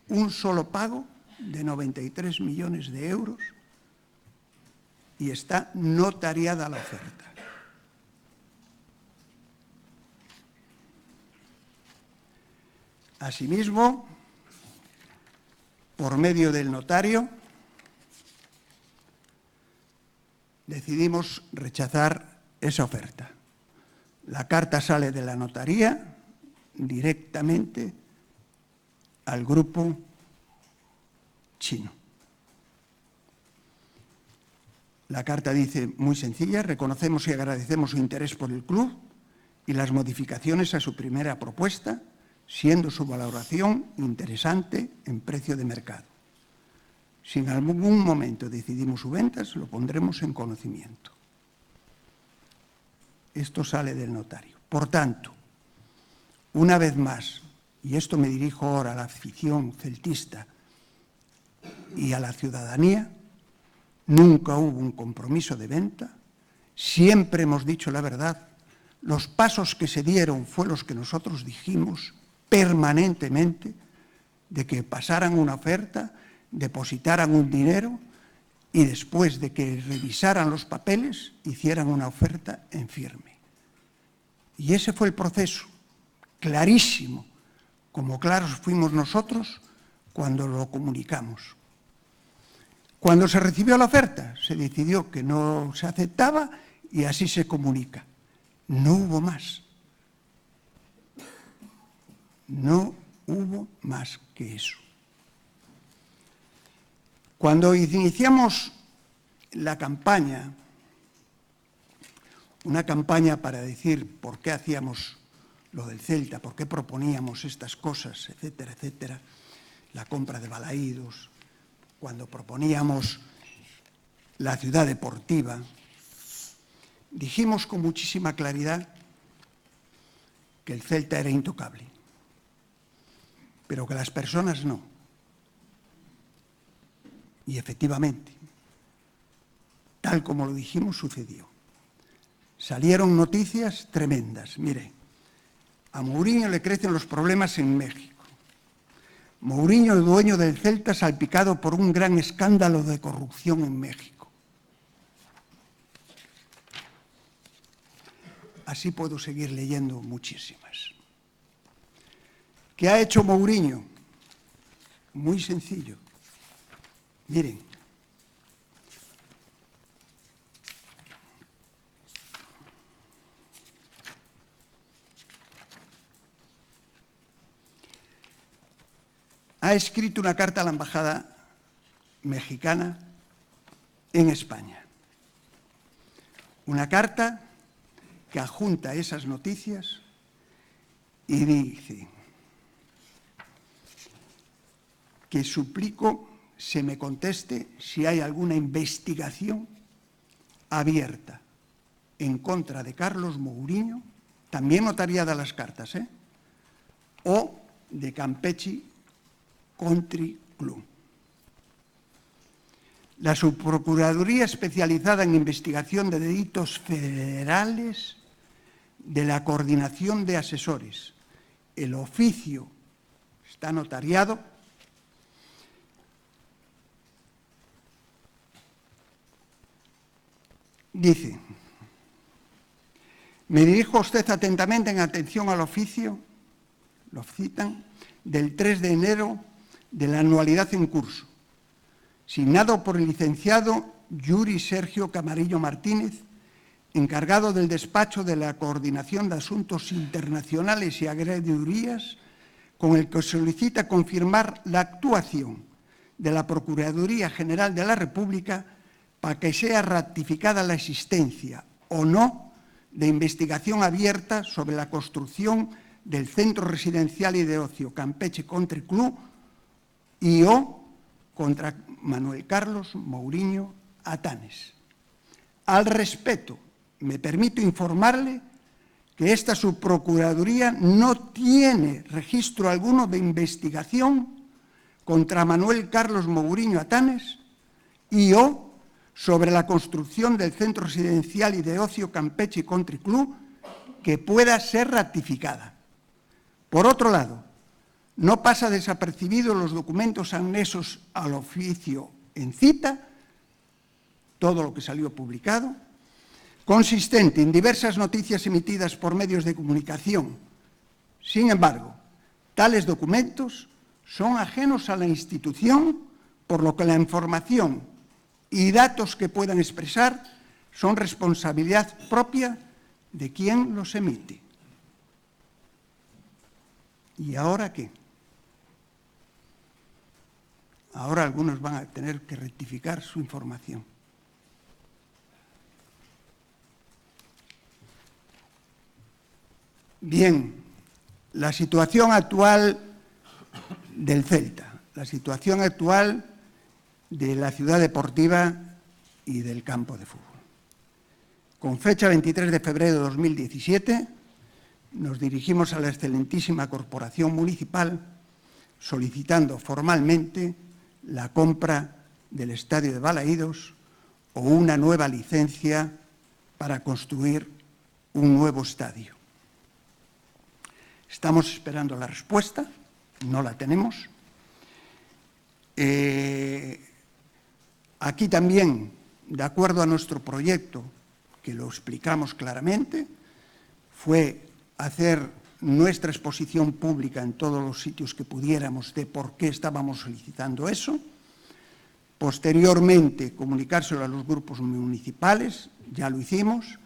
Un solo pago de 93 millones de euros y está notariada la oferta. Asimismo, por medio del notario, decidimos rechazar esa oferta. La carta sale de la notaría directamente al grupo chino. La carta dice, muy sencilla: reconocemos y agradecemos su interés por el club y las modificaciones a su primera propuesta, siendo su valoración interesante en precio de mercado. Si en algún momento decidimos su venta, lo pondremos en conocimiento. Esto sale del notario. Por tanto, una vez más, y esto me dirijo ahora a la afición celtista y a la ciudadanía, nunca hubo un compromiso de venta, siempre hemos dicho la verdad, los pasos que se dieron fue los que nosotros dijimos permanentemente, de que pasaran una oferta, depositaran un dinero y después de que revisaran los papeles, hicieran una oferta en firme. Y ese fue el proceso, clarísimo, como claros fuimos nosotros cuando lo comunicamos. Cuando se recibió la oferta, se decidió que no se aceptaba y así se comunica. No hubo más. No hubo más que eso. Cuando iniciamos la campaña, una campaña para decir por qué hacíamos lo del Celta, por qué proponíamos estas cosas, etcétera, etcétera, la compra de Balaídos, cuando proponíamos la ciudad deportiva, dijimos con muchísima claridad que el Celta era intocable, pero que las personas no. Y efectivamente, tal como lo dijimos, sucedió. Salieron noticias tremendas. Mire, a Mourinho le crecen los problemas en México. Mourinho, el dueño del Celta, salpicado por un gran escándalo de corrupción en México. Así puedo seguir leyendo muchísimas. ¿Qué ha hecho Mourinho? Muy sencillo. Miren, ha escrito una carta a la embajada mexicana en España. Una carta que adjunta esas noticias y dice que suplico se me conteste si hay alguna investigación abierta en contra de Carlos Mourinho, también notariada las cartas, o de Campeche Country Club. La Subprocuraduría especializada en investigación de delitos federales de la Coordinación de Asesores. El oficio está notariado. Dice, me dirijo a usted atentamente en atención al oficio, lo citan, del 3 de enero de la anualidad en curso, signado por el licenciado Yuri Sergio Camarillo Martínez, encargado del despacho de la Coordinación de Asuntos Internacionales y Agredurías, con el que solicita confirmar la actuación de la Procuraduría General de la República para que sea ratificada la existencia o no de investigación abierta sobre la construcción del Centro Residencial y de Ocio Campeche Country Club y o contra Manuel Carlos Mourinho Atanes. Al respecto, me permito informarle que esta subprocuraduría no tiene registro alguno de investigación contra Manuel Carlos Mourinho Atanes y o sobre la construcción del Centro Residencial y de Ocio Campeche Country Club que pueda ser ratificada. Por otro lado, no pasa desapercibido los documentos anexos al oficio en cita, todo lo que salió publicado, consistente en diversas noticias emitidas por medios de comunicación. Sin embargo, tales documentos son ajenos a la institución, por lo que la información y datos que puedan expresar son responsabilidad propia de quien los emite. ¿Y ahora qué? Ahora algunos van a tener que rectificar su información. Bien, la situación actual del Celta, la situación actual de la ciudad deportiva y del campo de fútbol. Con fecha 23 de febrero de 2017, nos dirigimos a la excelentísima Corporación Municipal solicitando formalmente la compra del Estadio de Balaídos o una nueva licencia para construir un nuevo estadio. Estamos esperando la respuesta, no la tenemos. Aquí también, de acuerdo a nuestro proyecto, que lo explicamos claramente, fue hacer nuestra exposición pública en todos los sitios que pudiéramos de por qué estábamos solicitando eso. Posteriormente, comunicárselo a los grupos municipales, ya lo hicimos,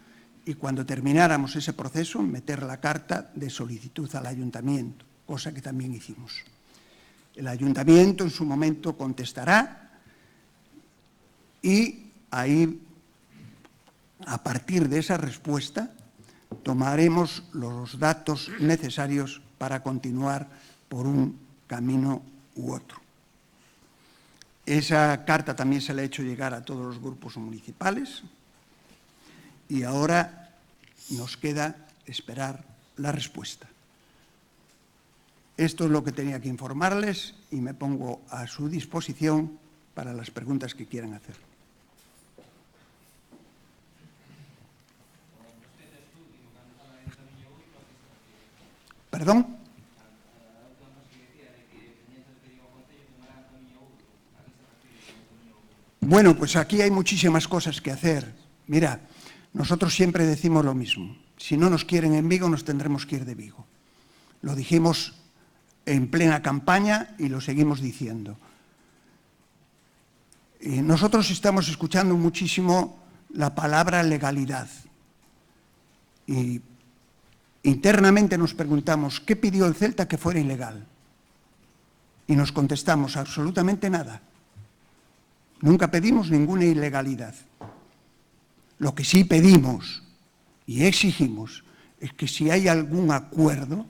y cuando termináramos ese proceso, meter la carta de solicitud al ayuntamiento, cosa que también hicimos. El ayuntamiento en su momento contestará y ahí, a partir de esa respuesta, tomaremos los datos necesarios para continuar por un camino u otro. Esa carta también se la he hecho llegar a todos los grupos municipales y ahora nos queda esperar la respuesta. Esto es lo que tenía que informarles y me pongo a su disposición para las preguntas que quieran hacer. ¿Perdón? Bueno, pues aquí hay muchísimas cosas que hacer. Mira, nosotros siempre decimos lo mismo. Si no nos quieren en Vigo, nos tendremos que ir de Vigo. Lo dijimos en plena campaña y lo seguimos diciendo. Nosotros estamos escuchando muchísimo la palabra legalidad. Y internamente nos preguntamos, ¿qué pidió el Celta que fuera ilegal? Y nos contestamos, absolutamente nada. Nunca pedimos ninguna ilegalidad. Lo que sí pedimos y exigimos es que si hay algún acuerdo,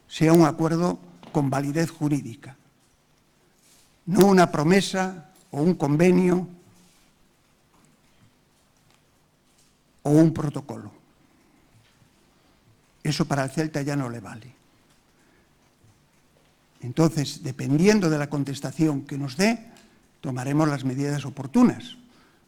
sea un acuerdo con validez jurídica. No una promesa o un convenio o un protocolo. Eso para el Celta ya no le vale. Entonces, dependiendo de la contestación que nos dé, tomaremos las medidas oportunas.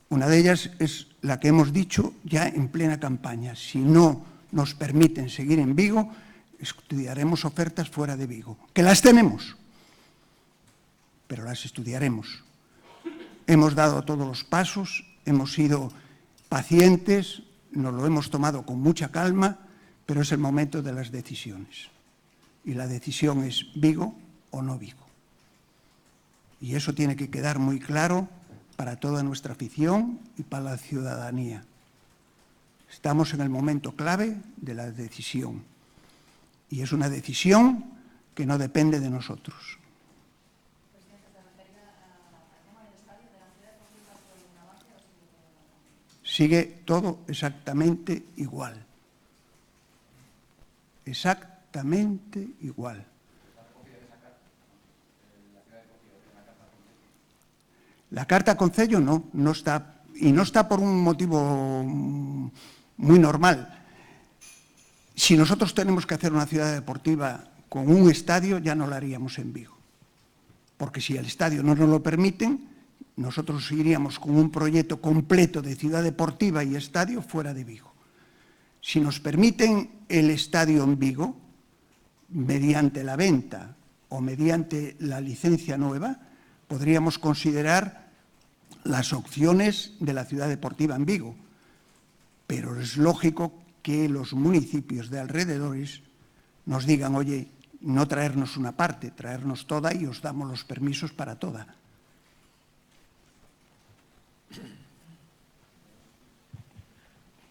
Una de ellas es la que hemos dicho ya en plena campaña. Si no nos permiten seguir en Vigo, estudiaremos ofertas fuera de Vigo. Que las tenemos, pero las estudiaremos. Hemos dado todos los pasos, hemos sido pacientes, nos lo hemos tomado con mucha calma, pero es el momento de las decisiones. Y la decisión es Vigo o no Vigo. Y eso tiene que quedar muy claro para toda nuestra afición y para la ciudadanía. Estamos en el momento clave de la decisión. Y es una decisión que no depende de nosotros. Sigue todo exactamente igual. Exactamente igual. La carta concello no está, y no está por un motivo muy normal. Si nosotros tenemos que hacer una ciudad deportiva con un estadio, ya no lo haríamos en Vigo. Porque si el estadio no nos lo permiten, nosotros iríamos con un proyecto completo de ciudad deportiva y estadio fuera de Vigo. Si nos permiten el estadio en Vigo, mediante la venta o mediante la licencia nueva, podríamos considerar las opciones de la ciudad deportiva en Vigo. Pero es lógico que los municipios de alrededores nos digan, oye, no traernos una parte, traernos toda y os damos los permisos para toda.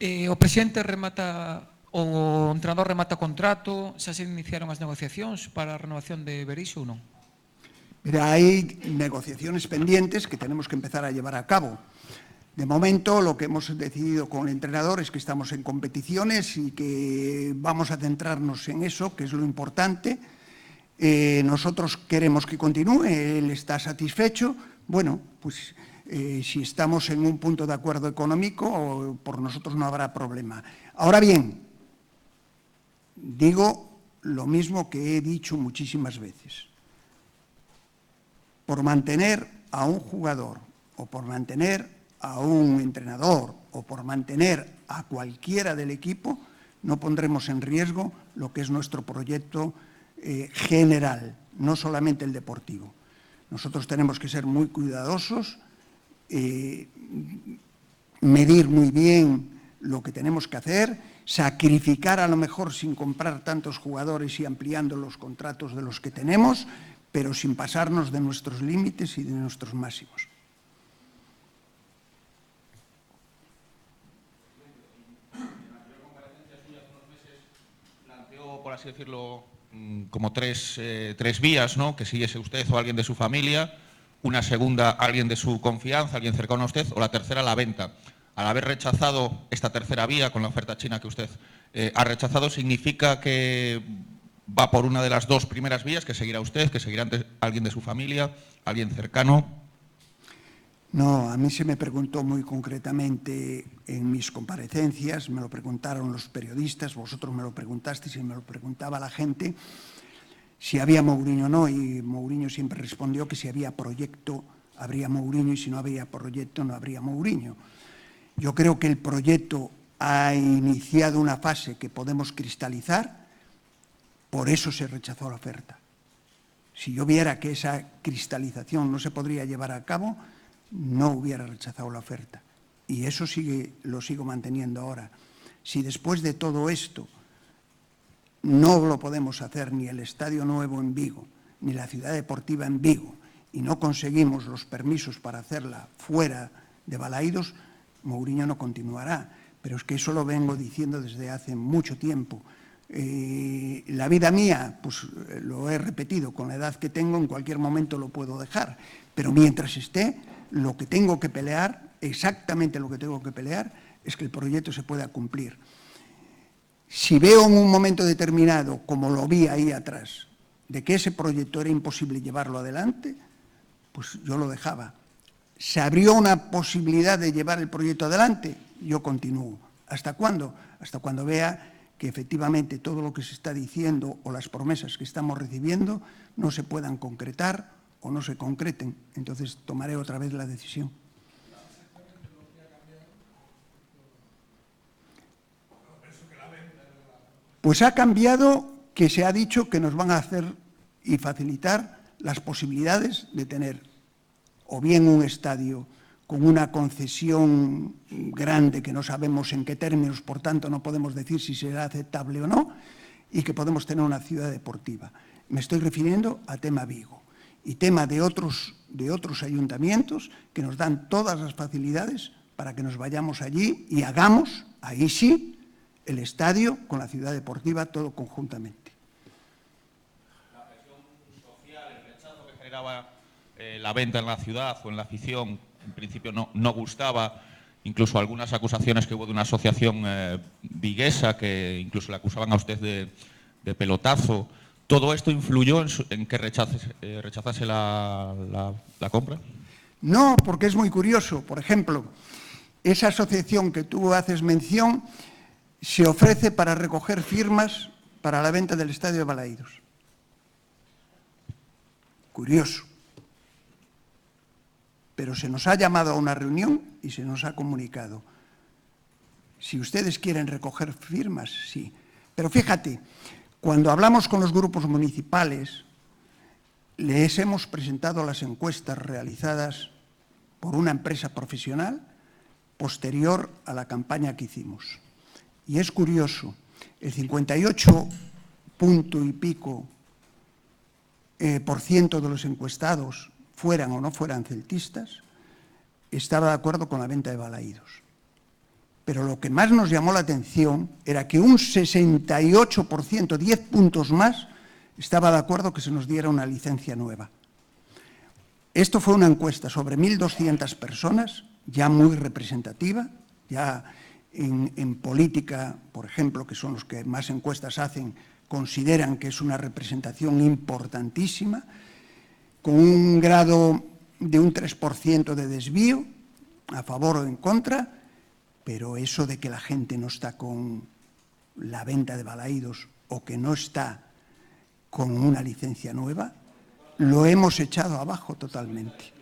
O presidente remata, o entrenador remata contrato, xa se iniciaron as negociacións para a renovación de Berisha ou non? Mira, hay negociaciones pendientes que tenemos que empezar a llevar a cabo. De momento, lo que hemos decidido con el entrenador es que estamos en competiciones y que vamos a centrarnos en eso, que es lo importante. Nosotros queremos que continúe, él está satisfecho. Bueno, pues si estamos en un punto de acuerdo económico, por nosotros no habrá problema. Ahora bien, digo lo mismo que he dicho muchísimas veces. Por mantener a un jugador o por mantener a un entrenador o por mantener a cualquiera del equipo, no pondremos en riesgo lo que es nuestro proyecto general, no solamente el deportivo. Nosotros tenemos que ser muy cuidadosos medir muy bien lo que tenemos que hacer, sacrificar a lo mejor sin comprar tantos jugadores y ampliando los contratos de los que tenemos, pero sin pasarnos de nuestros límites y de nuestros máximos. Planteó, por así decirlo, como tres vías, ¿no? Que siguiese usted o alguien de su familia, una segunda, alguien de su confianza, alguien cercano a usted, o la tercera, la venta. Al haber rechazado esta tercera vía con la oferta china que usted ha rechazado, ¿significa que va por una de las dos primeras vías, que seguirá usted, que seguirá alguien de su familia, alguien cercano? No, a mí se me preguntó muy concretamente en mis comparecencias, me lo preguntaron los periodistas, vosotros me lo preguntasteis y me lo preguntaba la gente, si había Mourinho o no, y Mourinho siempre respondió que si había proyecto habría Mourinho y si no había proyecto no habría Mourinho. Yo creo que el proyecto ha iniciado una fase que podemos cristalizar, por eso se rechazó la oferta. Si yo viera que esa cristalización no se podría llevar a cabo, no hubiera rechazado la oferta. Y eso lo sigo manteniendo ahora. Si después de todo esto no lo podemos hacer ni el Estadio Nuevo en Vigo, ni la Ciudad Deportiva en Vigo, y no conseguimos los permisos para hacerla fuera de Balaídos, Mourinho no continuará. Pero es que eso lo vengo diciendo desde hace mucho tiempo. La vida mía, pues lo he repetido, con la edad que tengo, en cualquier momento lo puedo dejar. Pero mientras esté, lo que tengo que pelear, exactamente lo que tengo que pelear, es que el proyecto se pueda cumplir. Si veo en un momento determinado, como lo vi ahí atrás, de que ese proyecto era imposible llevarlo adelante, pues yo lo dejaba. ¿Se abrió una posibilidad de llevar el proyecto adelante? Yo continúo. ¿Hasta cuándo? Hasta cuando vea que efectivamente todo lo que se está diciendo o las promesas que estamos recibiendo no se puedan concretar o no se concreten. Entonces tomaré otra vez la decisión. Pues ha cambiado, que se ha dicho que nos van a hacer y facilitar las posibilidades de tener o bien un estadio con una concesión grande que no sabemos en qué términos, por tanto no podemos decir si será aceptable o no, y que podemos tener una ciudad deportiva. Me estoy refiriendo a tema Vigo y tema de otros ayuntamientos que nos dan todas las facilidades para que nos vayamos allí y hagamos, ahí sí, el estadio con la ciudad deportiva, todo conjuntamente. La presión social, el rechazo que generaba la venta en la ciudad o en la afición, en principio no gustaba, incluso algunas acusaciones que hubo de una asociación viguesa que incluso le acusaban a usted de pelotazo. ¿Todo esto influyó en que rechazase la compra? No, porque es muy curioso. Por ejemplo, esa asociación que tú haces mención se ofrece para recoger firmas para la venta del Estadio de Balaídos. Curioso. Pero se nos ha llamado a una reunión y se nos ha comunicado. Si ustedes quieren recoger firmas, sí. Pero fíjate, cuando hablamos con los grupos municipales, les hemos presentado las encuestas realizadas por una empresa profesional posterior a la campaña que hicimos. Y es curioso, el 58 punto y pico % de los encuestados, fueran o no fueran celtistas, estaba de acuerdo con la venta de Balaídos. Pero lo que más nos llamó la atención era que un 68%, 10 puntos más, estaba de acuerdo que se nos diera una licencia nueva. Esto fue una encuesta sobre 1.200 personas, ya muy representativa, ya en política, por ejemplo, que son los que más encuestas hacen, consideran que es una representación importantísima, con un grado de un 3% de desvío, a favor o en contra, pero eso de que la gente no está con la venta de Balaídos o que no está con una licencia nueva, lo hemos echado abajo totalmente.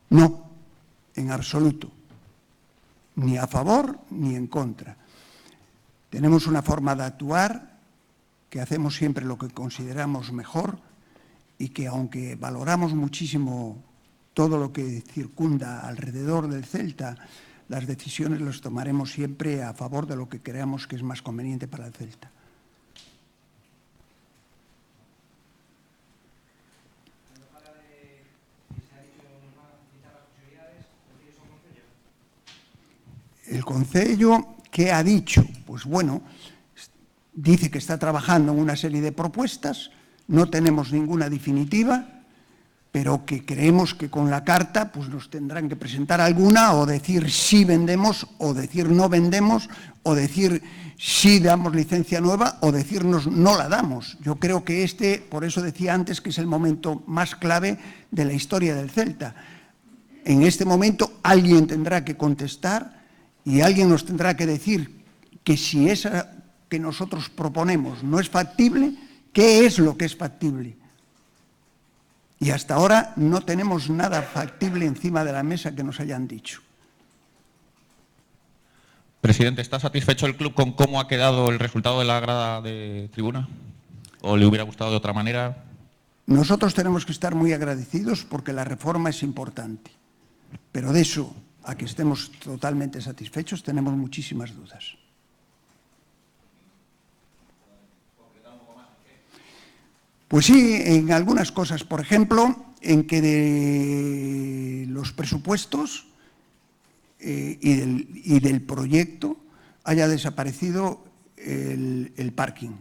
No, en absoluto. Ni a favor ni en contra. Tenemos una forma de actuar, que hacemos siempre lo que consideramos mejor y que, aunque valoramos muchísimo todo lo que circunda alrededor del Celta, las decisiones las tomaremos siempre a favor de lo que creamos que es más conveniente para el Celta. El Concello, ¿qué ha dicho? Pues bueno, dice que está trabajando en una serie de propuestas, no tenemos ninguna definitiva, pero que creemos que con la carta pues nos tendrán que presentar alguna, o decir sí vendemos, o decir no vendemos, o decir sí damos licencia nueva, o decirnos no la damos. Yo creo que por eso decía antes que es el momento más clave de la historia del Celta. En este momento alguien tendrá que contestar y alguien nos tendrá que decir que si esa que nosotros proponemos no es factible, ¿qué es lo que es factible? Y hasta ahora no tenemos nada factible encima de la mesa que nos hayan dicho. Presidente, ¿está satisfecho el club con cómo ha quedado el resultado de la grada de tribuna? ¿O le hubiera gustado de otra manera? Nosotros tenemos que estar muy agradecidos porque la reforma es importante. Pero de eso a que estemos totalmente satisfechos tenemos muchísimas dudas. Pues sí, en algunas cosas. Por ejemplo, en que de los presupuestos y del proyecto haya desaparecido el parking.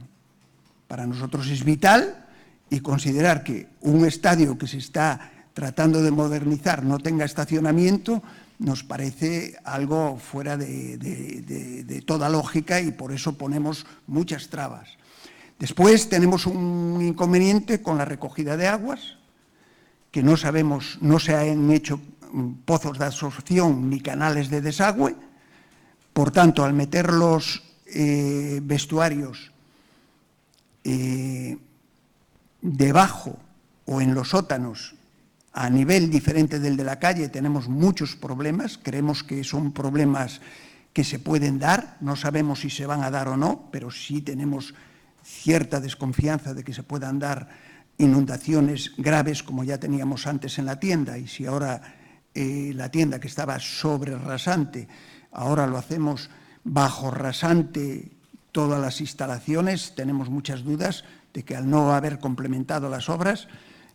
Para nosotros es vital, y considerar que un estadio que se está tratando de modernizar no tenga estacionamiento nos parece algo fuera de toda lógica, y por eso ponemos muchas trabas. Después tenemos un inconveniente con la recogida de aguas, que no sabemos, no se han hecho pozos de absorción ni canales de desagüe. Por tanto, al meter los vestuarios debajo o en los sótanos a nivel diferente del de la calle, tenemos muchos problemas. Creemos que son problemas que se pueden dar, no sabemos si se van a dar o no, pero sí tenemos cierta desconfianza de que se puedan dar inundaciones graves como ya teníamos antes en la tienda. Y si ahora la tienda, que estaba sobre rasante, ahora lo hacemos bajo rasante todas las instalaciones, tenemos muchas dudas de que al no haber complementado las obras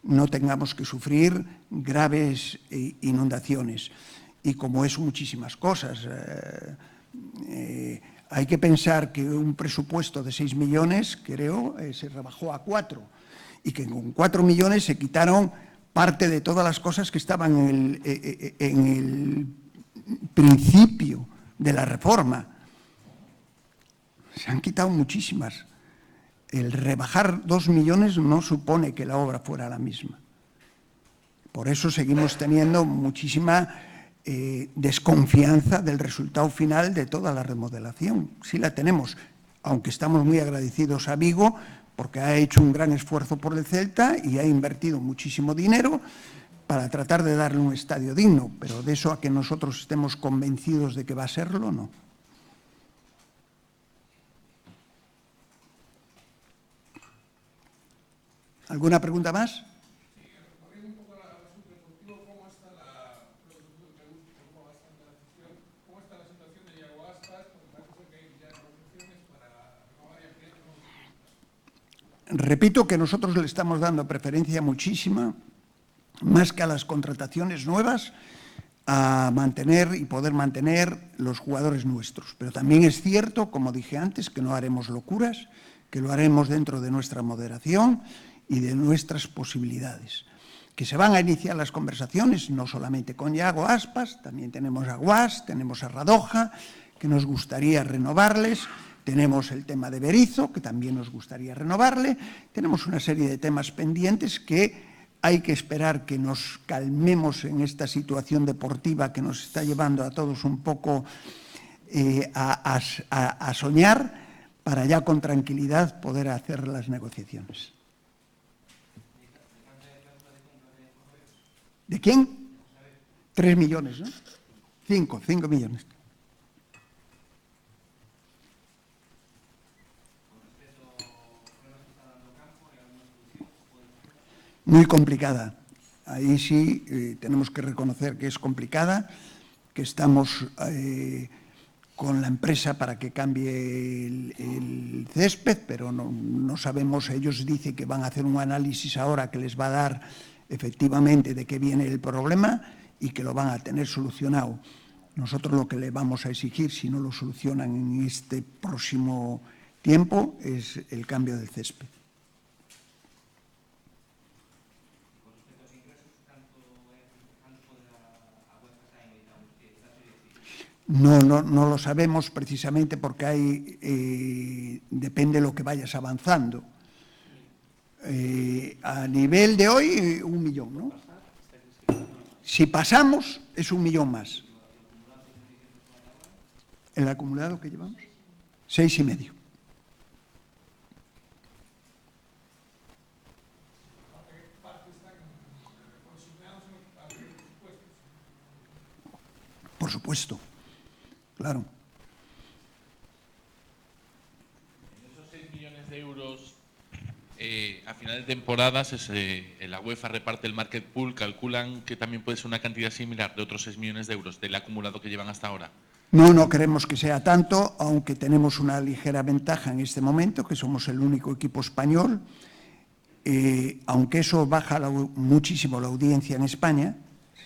no tengamos que sufrir graves inundaciones. Y como es muchísimas cosas, hay que pensar que un presupuesto de 6 millones, creo, se rebajó a 4, y que con 4 millones se quitaron parte de todas las cosas que estaban en el principio de la reforma. Se han quitado muchísimas. El rebajar 2 millones no supone que la obra fuera la misma. Por eso seguimos teniendo muchísima desconfianza del resultado final de toda la remodelación. Sí la tenemos, aunque estamos muy agradecidos a Vigo porque ha hecho un gran esfuerzo por el Celta y ha invertido muchísimo dinero para tratar de darle un estadio digno, pero de eso a que nosotros estemos convencidos de que va a serlo, no. ¿Alguna pregunta más? Repito que nosotros le estamos dando preferencia muchísima, más que a las contrataciones nuevas, a mantener y poder mantener los jugadores nuestros. Pero también es cierto, como dije antes, que no haremos locuras, que lo haremos dentro de nuestra moderación y de nuestras posibilidades. Que se van a iniciar las conversaciones, no solamente con Iago Aspas, también tenemos a Guas, tenemos a Radoja, que nos gustaría renovarles. Tenemos el tema de Berizzo, que también nos gustaría renovarle. Tenemos una serie de temas pendientes que hay que esperar que nos calmemos en esta situación deportiva que nos está llevando a todos un poco a soñar, para ya con tranquilidad poder hacer las negociaciones. ¿De quién? 3 millones, ¿no? 5 millones. muy complicada. Ahí sí tenemos que reconocer que es complicada, que estamos con la empresa para que cambie el césped, pero no sabemos. Ellos dicen que van a hacer un análisis ahora que les va a dar efectivamente de qué viene el problema y que lo van a tener solucionado. Nosotros lo que le vamos a exigir, si no lo solucionan en este próximo tiempo, es el cambio del césped. No lo sabemos precisamente porque depende de lo que vayas avanzando. A nivel de hoy, 1 millón, ¿no? Si pasamos, es 1 millón más. ¿El acumulado que llevamos? 6,5. Por supuesto. Claro. En esos 6 millones de euros, a final de temporadas, la UEFA reparte el market pool, calculan que también puede ser una cantidad similar de otros 6 millones de euros del acumulado que llevan hasta ahora. No queremos que sea tanto, aunque tenemos una ligera ventaja en este momento, que somos el único equipo español, aunque eso baja muchísimo la audiencia en España,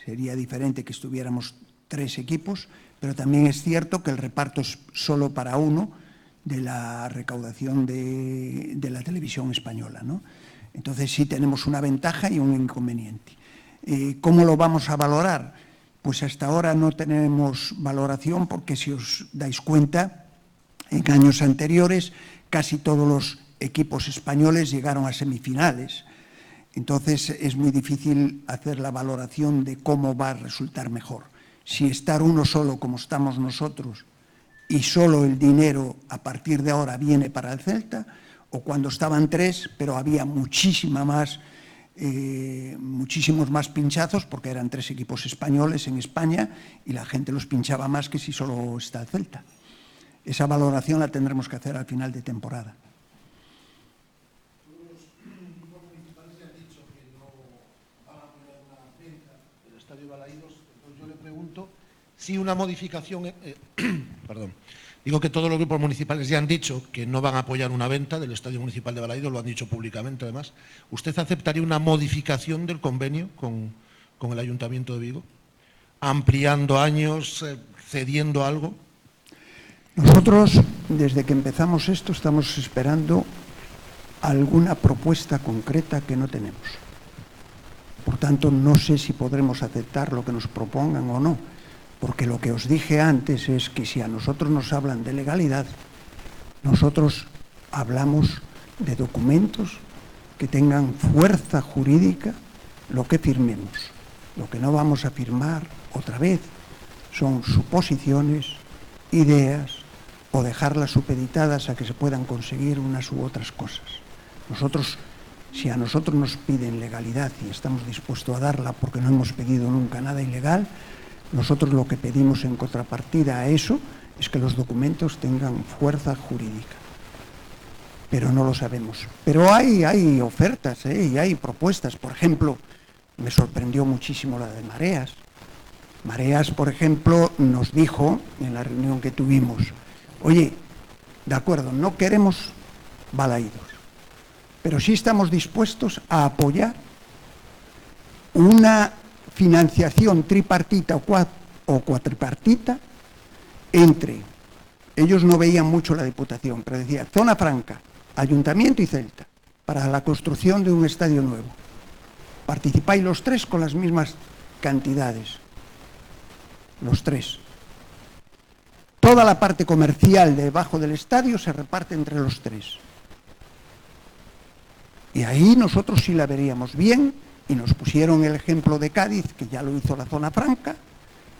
sería diferente que estuviéramos 3 equipos, pero también es cierto que el reparto es solo para uno de la recaudación de la televisión española, ¿no? Entonces sí tenemos una ventaja y un inconveniente. ¿Cómo lo vamos a valorar? Pues hasta ahora no tenemos valoración porque, si os dais cuenta, en años anteriores casi todos los equipos españoles llegaron a semifinales. Entonces es muy difícil hacer la valoración de cómo va a resultar mejor. Si estar uno solo como estamos nosotros y solo el dinero a partir de ahora viene para el Celta, o cuando estaban 3 pero había muchísimos más pinchazos porque eran 3 equipos españoles en España y la gente los pinchaba más que si solo está el Celta. Esa valoración la tendremos que hacer al final de temporada. Los equipos municipales ya han dicho que no van a poner una venta del Estadio Balaídos. Entonces yo le pregunto si una modificación... perdón. Digo que todos los grupos municipales ya han dicho que no van a apoyar una venta del Estadio Municipal de Balaídos, lo han dicho públicamente además. ¿Usted aceptaría una modificación del convenio con el Ayuntamiento de Vigo? ¿Ampliando años, cediendo algo? Nosotros, desde que empezamos esto, estamos esperando alguna propuesta concreta que no tenemos. Por tanto, no sé si podremos aceptar lo que nos propongan o no. Porque lo que os dije antes es que si a nosotros nos hablan de legalidad, nosotros hablamos de documentos que tengan fuerza jurídica lo que firmemos. Lo que no vamos a firmar otra vez son suposiciones, ideas o dejarlas supeditadas a que se puedan conseguir unas u otras cosas. Nosotros, si a nosotros nos piden legalidad y estamos dispuestos a darla porque no hemos pedido nunca nada ilegal, nosotros lo que pedimos en contrapartida a eso es que los documentos tengan fuerza jurídica. Pero no lo sabemos. Pero hay ofertas, y hay propuestas. Por ejemplo, me sorprendió muchísimo la de Mareas. Mareas, por ejemplo, nos dijo en la reunión que tuvimos: oye, de acuerdo, no queremos Balaídos, pero sí estamos dispuestos a apoyar una financiación tripartita o cuatripartita entre, ellos no veían mucho la Diputación, pero decía Zona Franca, Ayuntamiento y Celta, para la construcción de un estadio nuevo. Participáis los 3 con las mismas cantidades, los 3. Toda la parte comercial debajo del estadio se reparte entre los 3. Y ahí nosotros sí la veríamos bien. Y nos pusieron el ejemplo de Cádiz, que ya lo hizo la Zona Franca,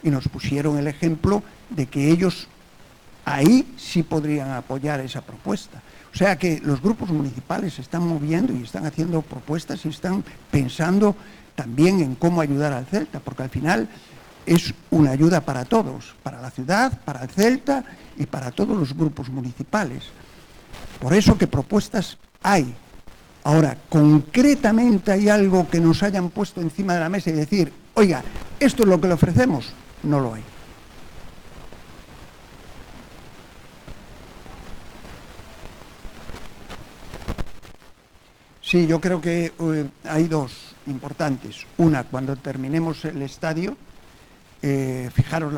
y nos pusieron el ejemplo de que ellos ahí sí podrían apoyar esa propuesta. O sea que los grupos municipales se están moviendo y están haciendo propuestas y están pensando también en cómo ayudar al Celta, porque al final es una ayuda para todos, para la ciudad, para el Celta y para todos los grupos municipales. Por eso que propuestas hay. Ahora, concretamente hay algo que nos hayan puesto encima de la mesa y decir, oiga, esto es lo que le ofrecemos, no lo hay. Sí, yo creo que hay dos importantes. Una, cuando terminemos el estadio, fijaros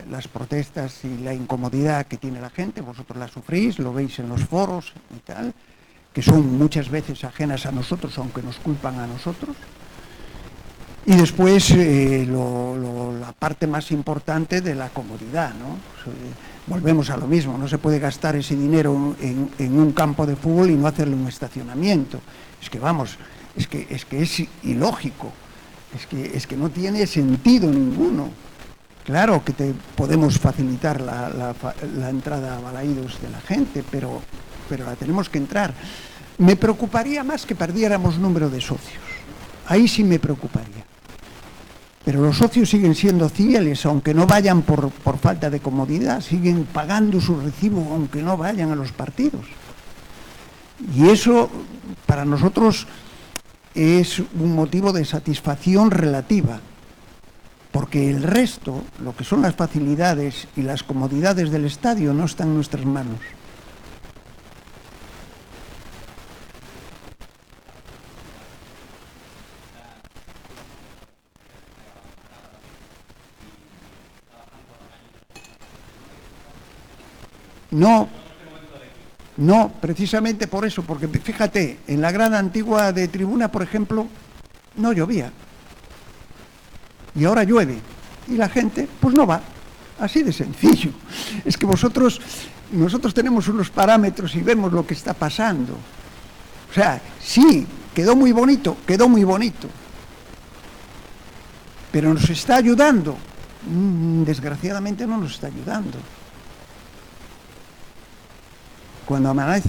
las protestas y la incomodidad que tiene la gente, vosotros la sufrís, lo veis en los foros y tal, que son muchas veces ajenas a nosotros, aunque nos culpan a nosotros. Y después la parte más importante de la comodidad, ¿no? Volvemos a lo mismo, no se puede gastar ese dinero en un campo de fútbol y no hacerle un estacionamiento. Es que vamos, es que es ilógico, es que no tiene sentido ninguno. Claro que te podemos facilitar la entrada a Balaídos de la gente, pero la tenemos que entrar. Me preocuparía más que perdiéramos número de socios. Ahí sí me preocuparía. Pero los socios siguen siendo fieles, aunque no vayan por falta de comodidad, siguen pagando su recibo, aunque no vayan a los partidos. Y eso, para nosotros, es un motivo de satisfacción relativa, porque el resto, lo que son las facilidades y las comodidades del estadio, no están en nuestras manos. No, precisamente por eso, porque fíjate, en la grada antigua de tribuna, por ejemplo, no llovía. Y ahora llueve. Y la gente, pues no va. Así de sencillo. Es que nosotros tenemos unos parámetros y vemos lo que está pasando. O sea, sí, quedó muy bonito. Pero nos está ayudando. Desgraciadamente no nos está ayudando. Cuando amenaza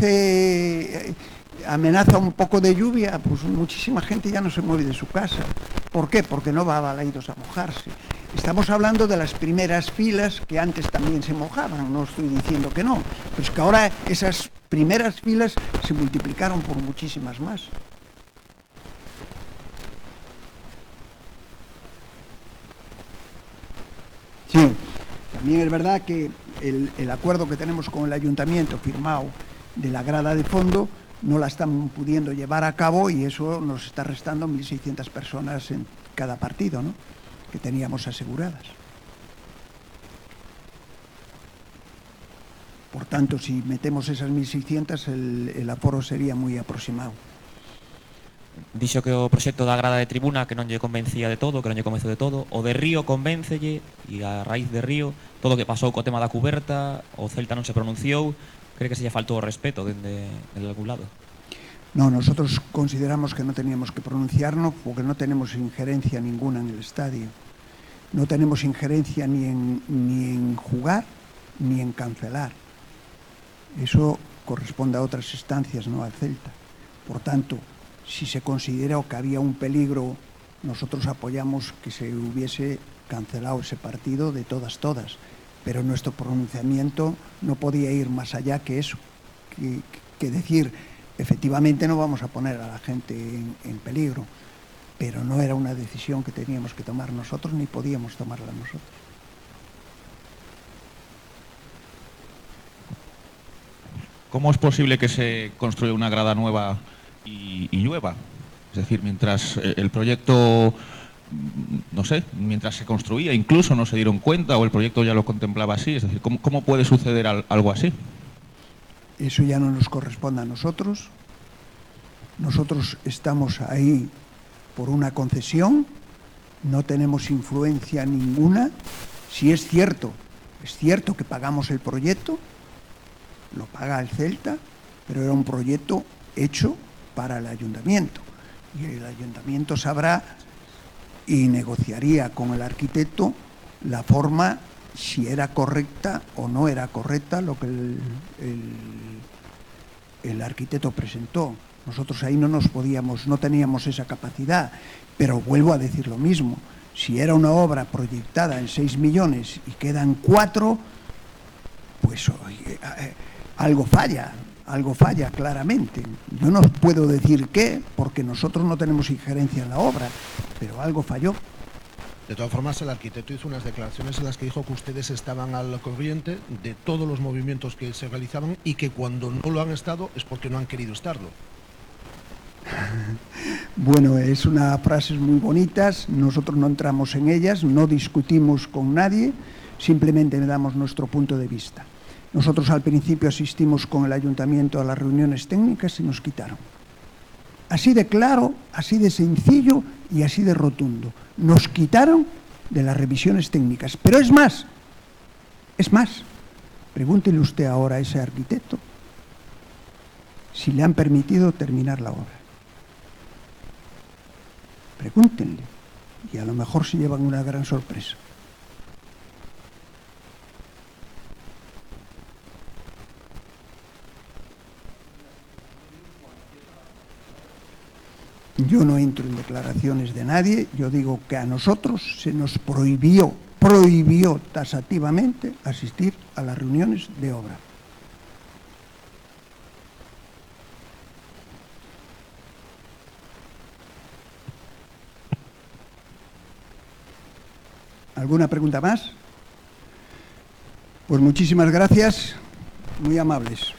un poco de lluvia, pues muchísima gente ya no se mueve de su casa. ¿Por qué? Porque no va a Balaídos a mojarse. Estamos hablando de las primeras filas que antes también se mojaban, no estoy diciendo que no, pero es que ahora esas primeras filas se multiplicaron por muchísimas más. Sí, también es verdad que el acuerdo que tenemos con el ayuntamiento firmado de la grada de fondo no la están pudiendo llevar a cabo y eso nos está restando 1.600 personas en cada partido, ¿no?, que teníamos aseguradas. Por tanto, si metemos esas 1.600, el aforo sería muy aproximado. Dixo que o proxecto da grada de tribuna que non lle convencía de todo, que non lle convenceu de todo. O de Río convéncelle, e a raíz de Río, todo o que pasou co tema da cuberta, o Celta non se pronunciou, cree que se lle faltou o respeto dende algún lado? No, nosotros consideramos que no teníamos que pronunciarnos porque no tenemos injerencia ninguna en el estadio. No tenemos injerencia ni en jugar ni en cancelar. Eso corresponde a otras instancias, no al Celta. Por tanto, si se consideró que había un peligro, nosotros apoyamos que se hubiese cancelado ese partido de todas, pero nuestro pronunciamiento no podía ir más allá que eso, que decir, efectivamente no vamos a poner a la gente en peligro, pero no era una decisión que teníamos que tomar nosotros ni podíamos tomarla nosotros. ¿Cómo es posible que se construya una grada nueva y llueva? Es decir, mientras el proyecto, no sé, mientras se construía, incluso no se dieron cuenta o el proyecto ya lo contemplaba así. Es decir, ¿cómo puede suceder algo así? Eso ya no nos corresponde a nosotros. Nosotros estamos ahí por una concesión, no tenemos influencia ninguna. Si es cierto que pagamos el proyecto, lo paga el Celta, pero era un proyecto hecho para el ayuntamiento y el ayuntamiento sabrá y negociaría con el arquitecto la forma, si era correcta o no era correcta lo que el arquitecto presentó. Nosotros ahí no teníamos esa capacidad, pero vuelvo a decir lo mismo, si era una obra proyectada en 6 millones y quedan 4, pues algo falla, algo falla claramente. Yo no puedo decir qué, porque nosotros no tenemos injerencia en la obra, pero algo falló. De todas formas, el arquitecto hizo unas declaraciones en las que dijo que ustedes estaban al corriente de todos los movimientos que se realizaban y que cuando no lo han estado es porque no han querido estarlo. Bueno, es unas frases muy bonitas, nosotros no entramos en ellas, no discutimos con nadie, simplemente damos nuestro punto de vista. Nosotros al principio asistimos con el ayuntamiento a las reuniones técnicas y nos quitaron. Así de claro, así de sencillo y así de rotundo. Nos quitaron de las revisiones técnicas. Pero es más, pregúntele usted ahora a ese arquitecto si le han permitido terminar la obra. Pregúntenle, y a lo mejor se llevan una gran sorpresa. Yo no entro en declaraciones de nadie, yo digo que a nosotros se nos prohibió taxativamente asistir a las reuniones de obra. ¿Alguna pregunta más? Pues muchísimas gracias, muy amables.